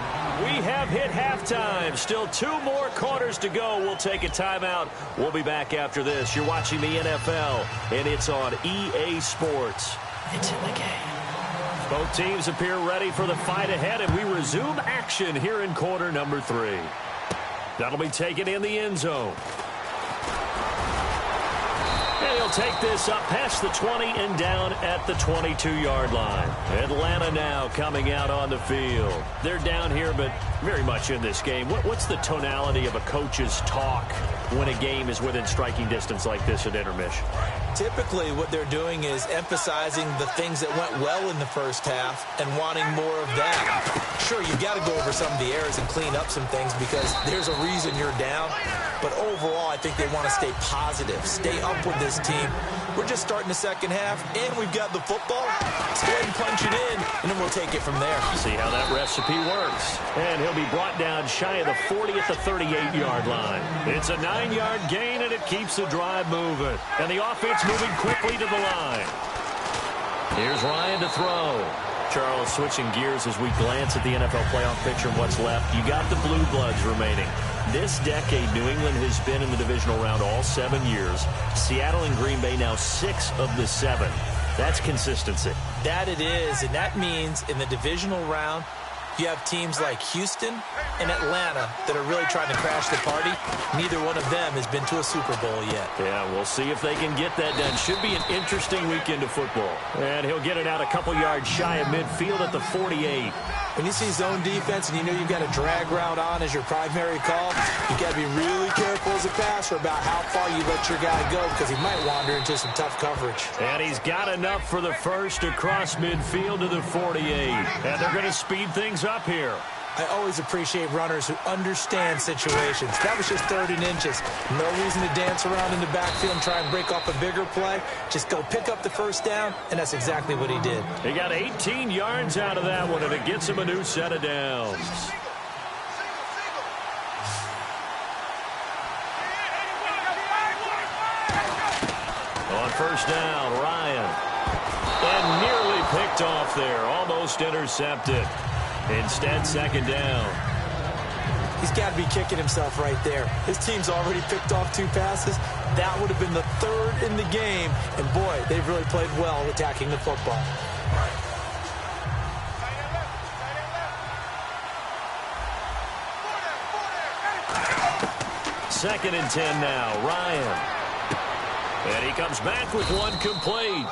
We have hit halftime. Still 2 more quarters to go. We'll take a timeout. We'll be back after this. You're watching the NFL, and it's on EA Sports. It's in the game. Both teams appear ready for the fight ahead, and we resume action here in quarter number 3. That'll be taken in the end zone. And he'll take this up past the 20 and down at the 22-yard line. Atlanta now coming out on the field. They're down here, but very much in this game. What's the tonality of a coach's talk when a game is within striking distance like this at intermission? Typically, what they're doing is emphasizing the things that went well in the first half and wanting more of that. Sure, you've got to go over some of the errors and clean up some things because there's a reason you're down. But overall, I think they want to stay positive, stay up with this team. We're just starting the second half, and we've got the football. Let's go ahead and punch it in, and then we'll take it from there. See how that recipe works. And he'll be brought down shy of the 40 at the 38-yard line. It's a 9-yard gain, and it keeps the drive moving. And the offense moving quickly to the line. Here's Ryan to throw. Charles, switching gears as we glance at the NFL playoff picture and what's left. You got the Blue Bloods remaining. This decade, New England has been in the divisional round all 7 years. Seattle and Green Bay now 6 of the 7. That's consistency. That it is, and that means in the divisional round, you have teams like Houston and Atlanta that are really trying to crash the party. Neither one of them has been to a Super Bowl yet. Yeah, we'll see if they can get that done. Should be an interesting weekend of football. And he'll get it out a couple yards shy of midfield at the 48. When you see zone defense and you know you've got a drag route on as your primary call, you've got to be really careful as a passer about how far you let your guy go because he might wander into some tough coverage. And he's got enough for the first across midfield to the 48. And they're going to speed things up here. I always appreciate runners who understand situations. That was just 3rd and inches. No reason to dance around in the backfield and try and break off a bigger play. Just go pick up the first down, and that's exactly what he did. He got 18 yards out of that one, and it gets him a new set of downs. On first down, Ryan. And nearly picked off there. Almost intercepted. Instead, second down. He's got to be kicking himself right there. His team's already picked off 2 passes. That would have been the 3rd in the game. And, boy, they've really played well attacking the football. Second and 10 now, Ryan. And he comes back with one complete.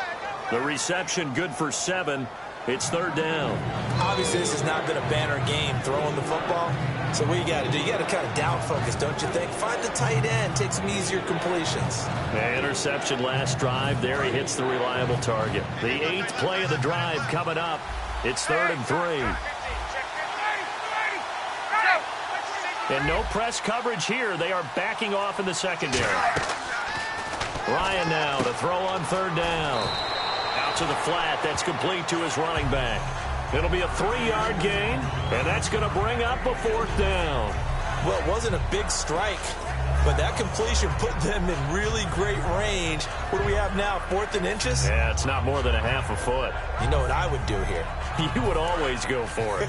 The reception good for 7. It's 3rd down. Obviously, this has not been a banner game throwing the football. So what you got to do, you got to kind of down focus, don't you think? Find the tight end, take some easier completions. Interception last drive. There he hits the reliable target. The 8th play of the drive coming up. It's 3rd and 3. And no press coverage here. They are backing off in the secondary. Ryan now to throw on 3rd down. Out to the flat. That's complete to his running back. It'll be a 3-yard gain, and that's going to bring up a 4th down. Well, it wasn't a big strike, but that completion put them in really great range. What do we have now, 4th and inches? Yeah, it's not more than a half a foot. You know what I would do here? You would always go for it.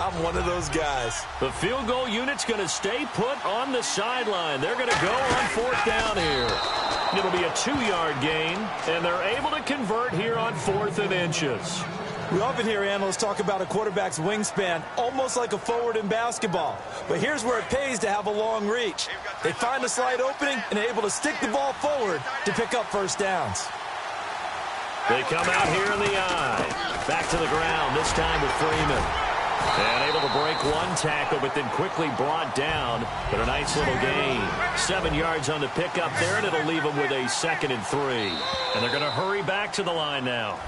I'm one of those guys. The field goal unit's going to stay put on the sideline. They're going to go on 4th down here. It'll be a 2-yard gain, and they're able to convert here on 4th and inches. We often hear analysts talk about a quarterback's wingspan, almost like a forward in basketball. But here's where it pays to have a long reach. They find a slight opening and are able to stick the ball forward to pick up first downs. They come out here in the eye. Back to the ground, this time with Freeman. And able to break one tackle, but then quickly brought down. But a nice little gain. 7 yards on the pickup there, and it'll leave them with a 2nd and 3. And they're going to hurry back to the line now.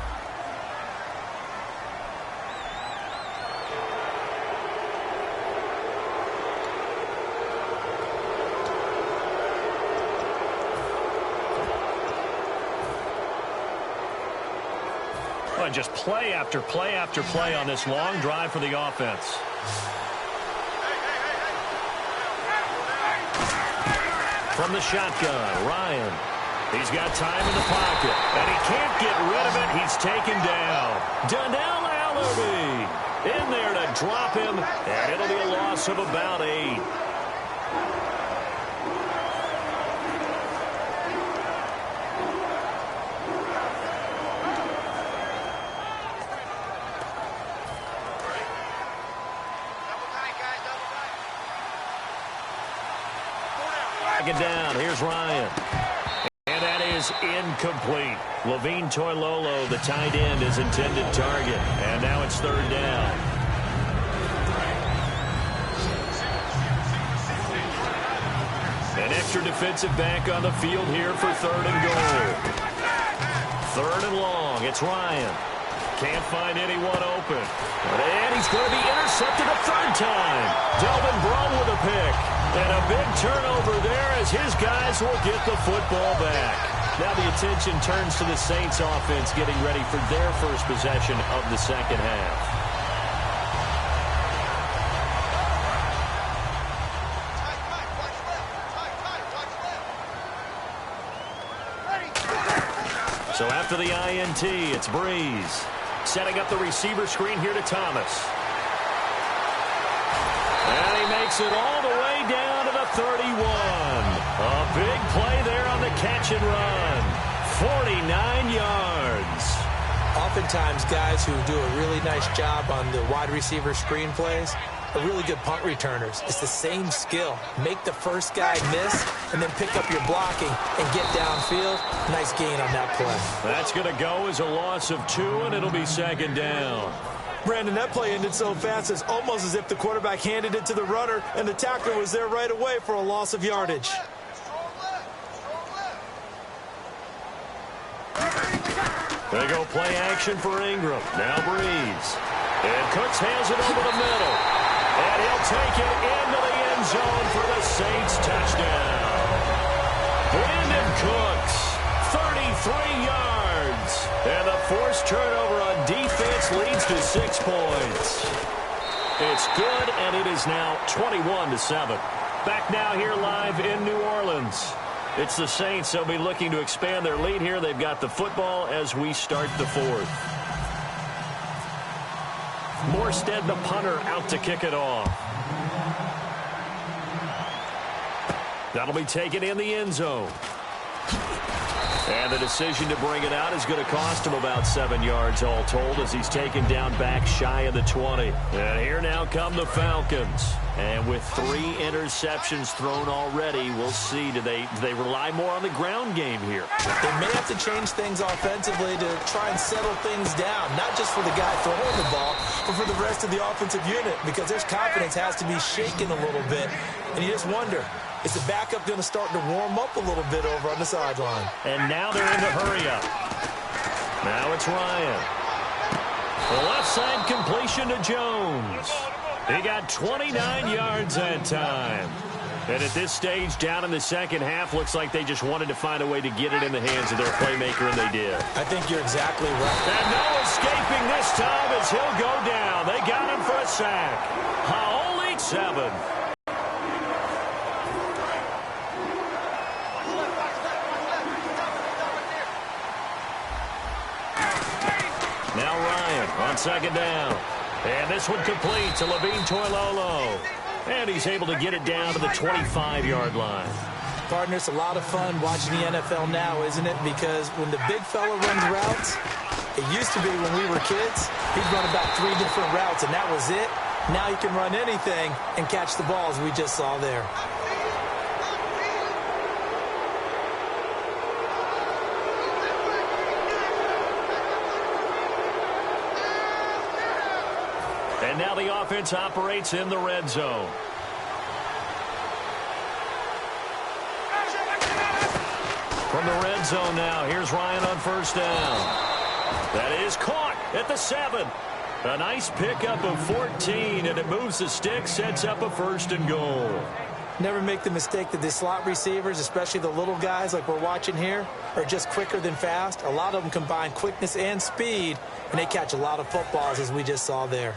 And just play after play after play on this long drive for the offense. From the shotgun, Ryan. He's got time in the pocket, and he can't get rid of it. He's taken down. Donnell Allaby in there to drop him, and it'll be a loss of about 8. second down. Here's Ryan. And that is incomplete. Levine Toilolo, the tight end, is intended target. And now it's third down. An extra defensive back on the field here for third and goal. Third and long. It's Ryan. Can't find anyone open. And he's going to be intercepted a third time. Delvin Brown with a pick. And a big turnover there as his guys will get the football back. Now the attention turns to the Saints offense getting ready for their first possession of the second half. So after the INT, it's Breeze. Setting up the receiver screen here to Thomas. And he makes it all the way down to the 31. A big play there on the catch and run. 49 yards. Oftentimes, guys who do a really nice job on the wide receiver screen plays are really good punt returners. It's the same skill. Make the first guy miss and then pick up your blocking and get downfield. Nice gain on that play. That's going to go as a loss of 2, and it'll be second down. Brandon, that play ended so fast, it's almost as if the quarterback handed it to the runner and the tackler was there right away for a loss of yardage. They go play action for Ingram. Now Breeze. And Cooks hands it over the middle. And he'll take it into the end zone for the Saints touchdown. Brandon Cooks, 33 yards. And the forced turnover on defense leads to 6 points. It's good, and it is now 21-7. Back now here live in New Orleans. It's the Saints. They'll be looking to expand their lead here. They've got the football as we start the fourth. Morstead, the punter, out to kick it off. That'll be taken in the end zone. And the decision to bring it out is going to cost him about 7 yards all told as he's taken down back shy of the 20. And here now come the Falcons. And with 3 interceptions thrown already, we'll see. Do they rely more on the ground game here? They may have to change things offensively to try and settle things down, not just for the guy throwing the ball, but for the rest of the offensive unit, because their confidence has to be shaken a little bit. And you just wonder, is the backup going to start to warm up a little bit over on the sideline? And now they're in the hurry-up. Now it's Ryan. The left side completion to Jones. He got 29 yards that time. And at this stage, down in the second half, looks like they just wanted to find a way to get it in the hands of their playmaker, and they did. I think you're exactly right. And no escaping this time as he'll go down. They got him for a sack. Holy 7. Now Ryan on second down. And this one complete to Levine Toilolo. And he's able to get it down to the 25-yard line. Partner, it's a lot of fun watching the NFL now, isn't it? Because when the big fella runs routes, it used to be when we were kids, he'd run about 3 different routes, and that was it. Now he can run anything and catch the balls we just saw there. And now the offense operates in the red zone. From the red zone now, here's Ryan on first down. That is caught at the 7. A nice pickup of 14, and it moves the stick, sets up a first and goal. Never make the mistake that the slot receivers, especially the little guys like we're watching here, are just quicker than fast. A lot of them combine quickness and speed, and they catch a lot of footballs, as we just saw there.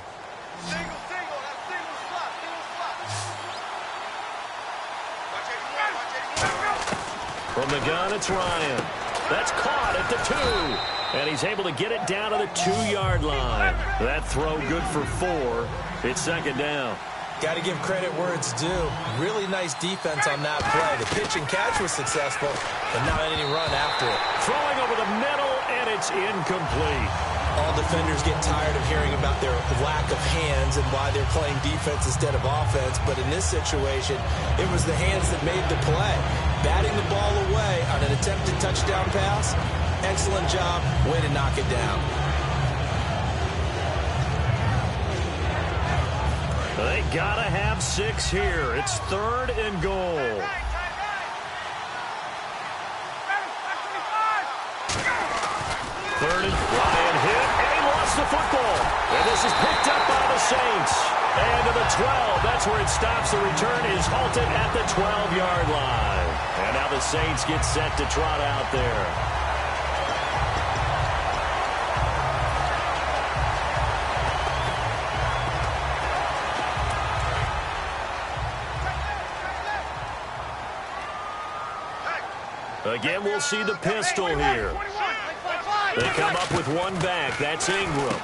From the gun, it's Ryan. That's caught at the 2. And he's able to get it down to the 2-yard line. That throw good for 4. It's second down. Got to give credit where it's due. Really nice defense on that play. The pitch and catch was successful, but not any run after it. Throwing over the middle, and it's incomplete. All defenders get tired of hearing about their lack of hands and why they're playing defense instead of offense. But in this situation, it was the hands that made the play. Batting the ball away on an attempted touchdown pass. Excellent job. Way to knock it down. They gotta have 6 here. It's 3rd and goal. Third and Ryan hit, and he lost the football. And this is picked up by the Saints. And to the 12, that's where it stops. The return is halted at the 12-yard line. And now the Saints get set to trot out there. Again, we'll see the pistol here. They come up with one back. That's Ingram.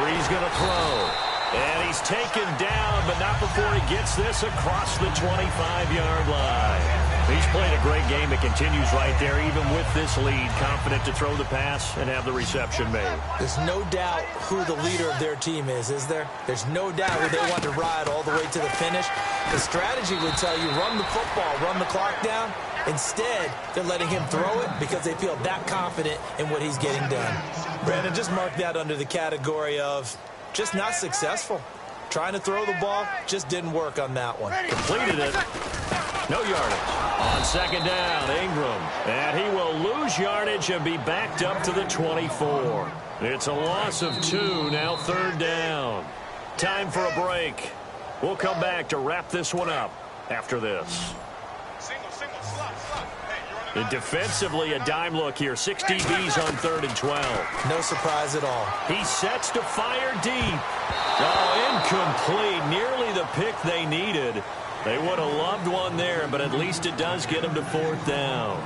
Bree's going to throw. And he's taken down, but not before he gets this across the 25-yard line. He's played a great game. It continues right there, even with this lead. Confident to throw the pass and have the reception made. There's no doubt who the leader of their team is there? There's no doubt who they want to ride all the way to the finish. The strategy would tell you, run the football, run the clock down. Instead, they're letting him throw it because they feel that confident in what he's getting done. Brandon, just mark that under the category of just not successful. Trying to throw the ball, just didn't work on that one. Completed it. No yardage. On 2nd down, Ingram. And he will lose yardage and be backed up to the 24. It's a loss of 2, now 3rd down. Time for a break. We'll come back to wrap this one up after this. And defensively, a dime look here. 6 DBs on 3rd and 12. No surprise at all. He sets to fire deep. Oh, incomplete. Nearly the pick they needed. They would have loved one there, but at least it does get them to 4th down.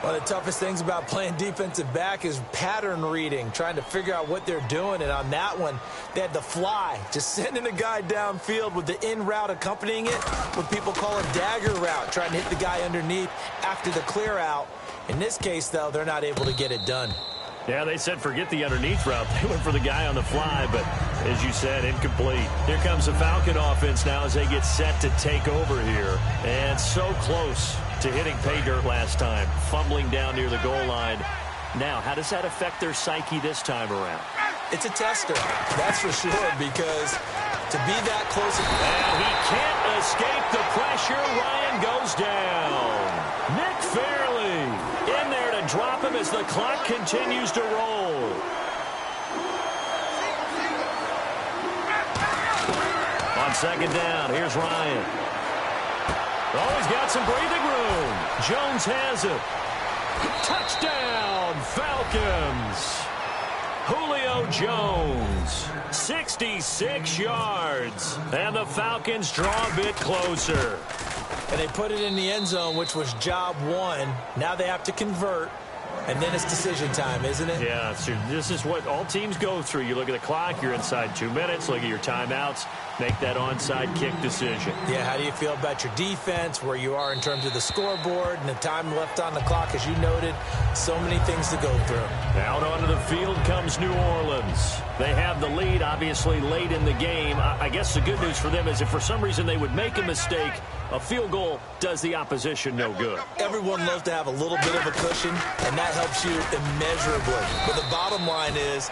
One of the toughest things about playing defensive back is pattern reading, trying to figure out what they're doing. And on that one, they had the fly, just sending a guy downfield with the in route accompanying it, what people call a dagger route, trying to hit the guy underneath after the clear out. In this case, though, they're not able to get it done. Yeah, they said forget the underneath route. They went for the guy on the fly, but as you said, incomplete. Here comes the Falcon offense now as they get set to take over here. And so close to hitting pay dirt last time, fumbling down near the goal line. Now, how does that affect their psyche this time around? It's a tester, that's for sure, because to be that close. And he can't escape the pressure. Ryan goes down. Nick Fairley in there to drop him as the clock continues to roll. On 2nd down, here's Ryan. Oh, he's got some breathing room. Jones has it. Touchdown, Falcons. Julio Jones, 66 yards. And the Falcons draw a bit closer. And they put it in the end zone, which was job one. Now they have to convert. And then it's decision time, isn't it? Yeah, so this is what all teams go through. You look at the clock, you're inside 2 minutes, look at your timeouts, make that onside kick decision. Yeah, how do you feel about your defense, where you are in terms of the scoreboard and the time left on the clock, as you noted? So many things to go through. Out onto the field comes New Orleans. They have the lead, obviously, late in the game. I guess the good news for them is if for some reason they would make a mistake, a field goal does the opposition no good. Everyone loves to have a little bit of a cushion, and that helps you immeasurably. But the bottom line is...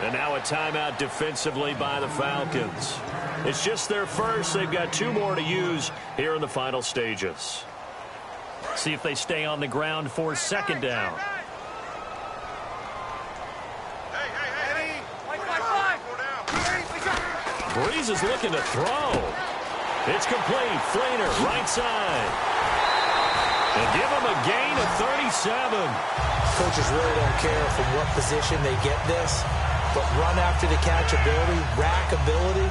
And now a timeout defensively by the Falcons. It's just their first. They've got 2 more to use here in the final stages. See if they stay on the ground for 2nd down. Breeze is looking to throw. It's complete. Flainer, right side. And give him a gain of 37. Coaches really don't care from what position they get this, but run after the catch ability, rack ability,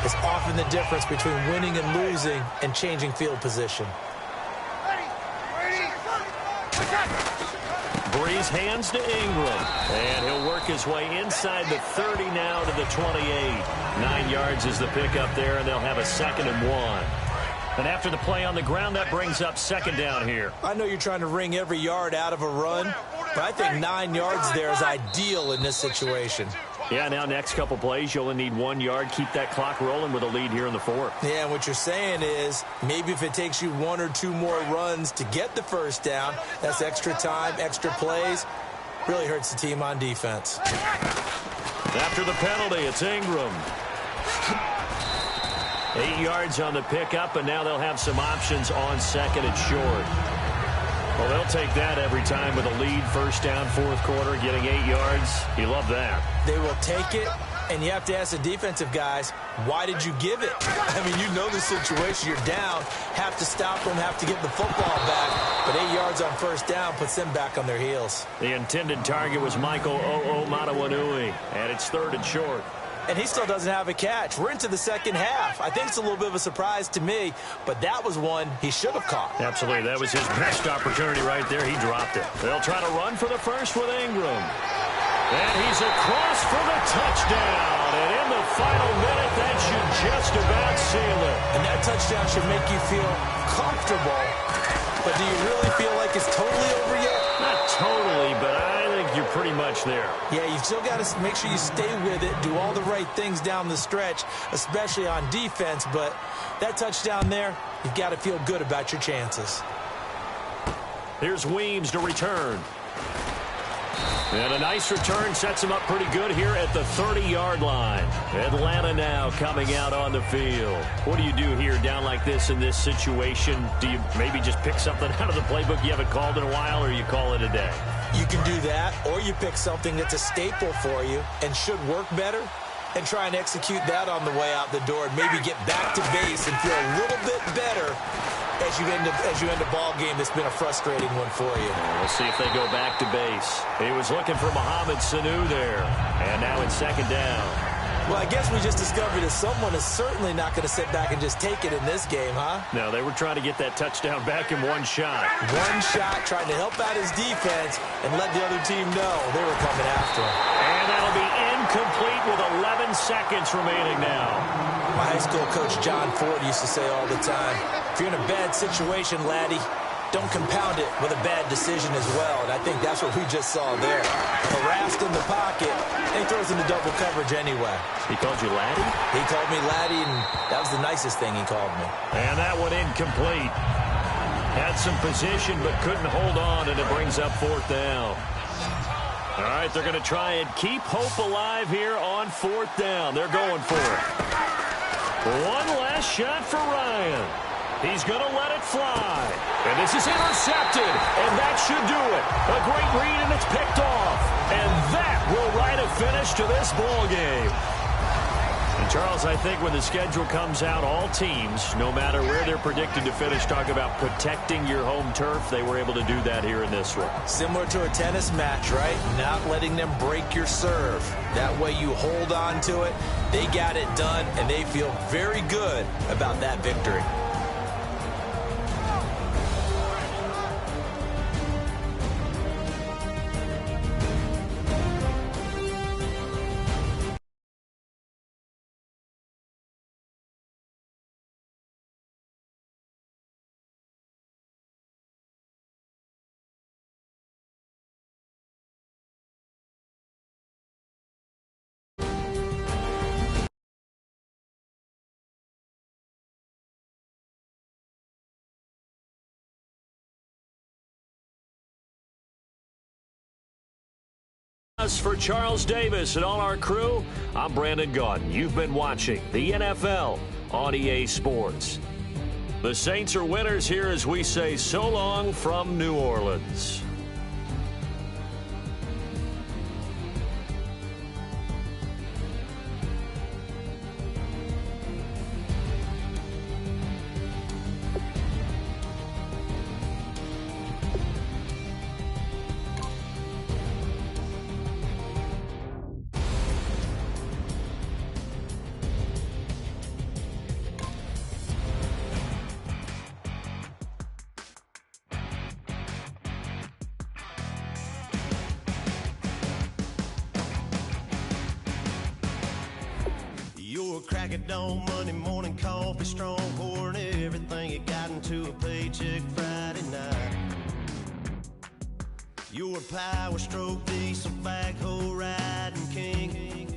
is often the difference between winning and losing and changing field position. Breeze hands to Ingram, and he'll work his way inside the 30 now to the 28. 9 yards is the pickup there, and they'll have a 2nd and 1. And after the play on the ground, that brings up 2nd down here. I know you're trying to wring every yard out of a run, But I think 9 yards there is ideal in this situation. Yeah, now next couple plays, you only need 1 yard. Keep that clock rolling with a lead here in the fourth. Yeah, and what you're saying is maybe if it takes you 1 or 2 more runs to get the first down, that's extra time, extra plays. Really hurts the team on defense. After the penalty, it's Ingram. 8 yards on the pickup, and now they'll have some options on second and short. Well, they'll take that every time with a lead, first down, fourth quarter, getting 8 yards. You love that. They will take it, and you have to ask the defensive guys, why did you give it? I mean, you know the situation. You're down, have to stop them, have to get the football back. But 8 yards on first down puts them back on their heels. The intended target was Michael O'Matawanui, and it's third and short. And he still doesn't have a catch. We're into the second half. I think it's a little bit of a surprise to me, but that was one he should have caught. Absolutely. That was his best opportunity right there. He dropped it. They'll try to run for the first with Ingram. And he's across for the touchdown. And in the final minute, that should just about seal it. And that touchdown should make you feel comfortable. But do you really feel like it's totally over yet? Not totally, but I think you're pretty much there. Yeah, you've still got to make sure you stay with it, do all the right things down the stretch, especially on defense. But that touchdown there, you've got to feel good about your chances. Here's Weems to return. And a nice return sets him up pretty good here at the 30-yard line. Atlanta now coming out on the field. What do you do here down like this in this situation? Do you maybe just pick something out of the playbook you haven't called in a while, or you call it a day? You can do that, or you pick something that's a staple for you and should work better and try and execute that on the way out the door and maybe get back to base and feel a little bit better as you end a ball game that's been a frustrating one for you. We'll see if they go back to base. He was looking for Mohamed Sanu there. And now in second down. Well, I guess we just discovered that someone is certainly not going to sit back and just take it in this game, huh? No, they were trying to get that touchdown back in one shot. One shot, trying to help out his defense and let the other team know they were coming after him. And that'll be incomplete with 11 seconds remaining now. My high school coach John Ford used to say all the time, if you're in a bad situation, laddie, don't compound it with a bad decision as well. And I think that's what we just saw there. Harassed in the pocket, and he throws into double coverage anyway. He called you laddie? He called me laddie, and that was the nicest thing he called me. And that one incomplete. Had some position, but couldn't hold on, and it brings up fourth down. All right, they're going to try and keep hope alive here on fourth down. They're going for it. One last shot for Ryan. He's going to let it fly. And this is intercepted. And that should do it. A great read, and it's picked off. And that will write a finish to this ball game. And Charles, I think when the schedule comes out, all teams, no matter where they're predicted to finish, talk about protecting your home turf. They were able to do that here in this one. Similar to a tennis match, right? Not letting them break your serve. That way you hold on to it. They got it done, and they feel very good about that victory. For Charles Davis and all our crew, I'm Brandon Gaudin. You've been watching the NFL on EA Sports. The Saints are winners here as we say so long from New Orleans. Crack it on Monday morning coffee, strong pouring everything you got into a paycheck Friday night. You're a power stroke diesel backhoe riding king.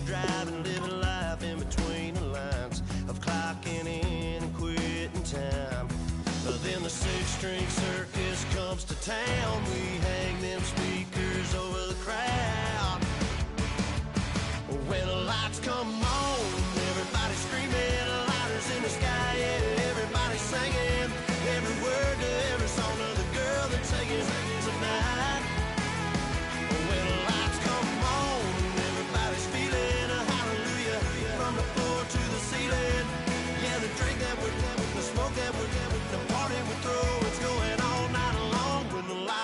Driving, living life in between the lines of clocking in and quitting time. But then the six-string circus comes to town. We hang them speakers over the crowd. When the lights come on, everybody screaming, lighters in the sky, yeah, everybody singing every word to every song of the girl that's singing tonight. When the lights come on, everybody's feeling a hallelujah from the floor to the ceiling. Yeah, the drink that we're, the smoke that we're, the party we throw, it's going all night long when the lights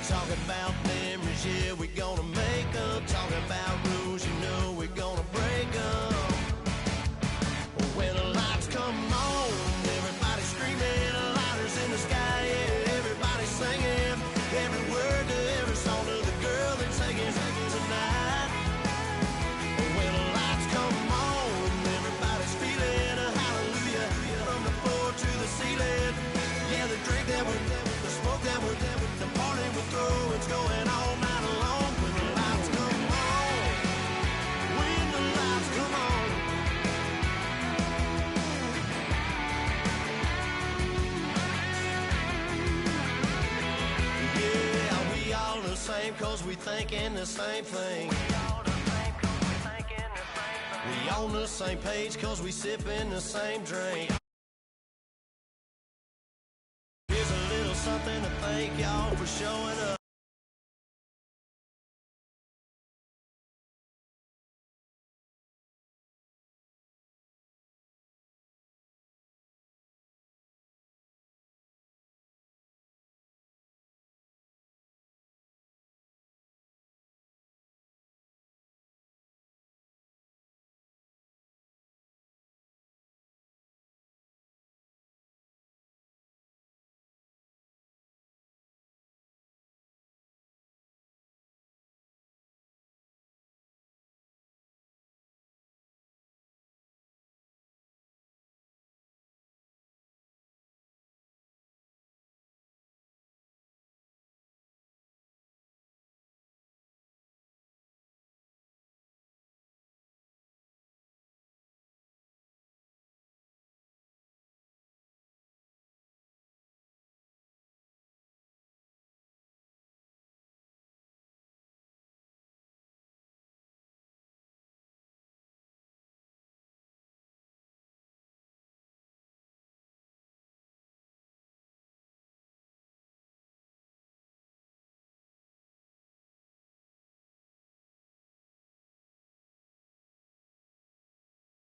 Talking about memories, yeah, we're gonna make them. Talking about rules, you know we're gonna break them. When the lights come on, everybody's screaming, lighters in the sky, yeah, everybody's singing. Every word to every song to the girl that's singing tonight. When the lights come on, everybody's feeling a hallelujah. From the floor to the ceiling. Yeah, the drink that we're, the smoke that we're, the party we're through, it's going all night long. When the lights come on, when the lights come on. Yeah, we all the same cause we thinking the same thing. We on the same page cause we sipping the same drink. Here's a little something to thank y'all for showing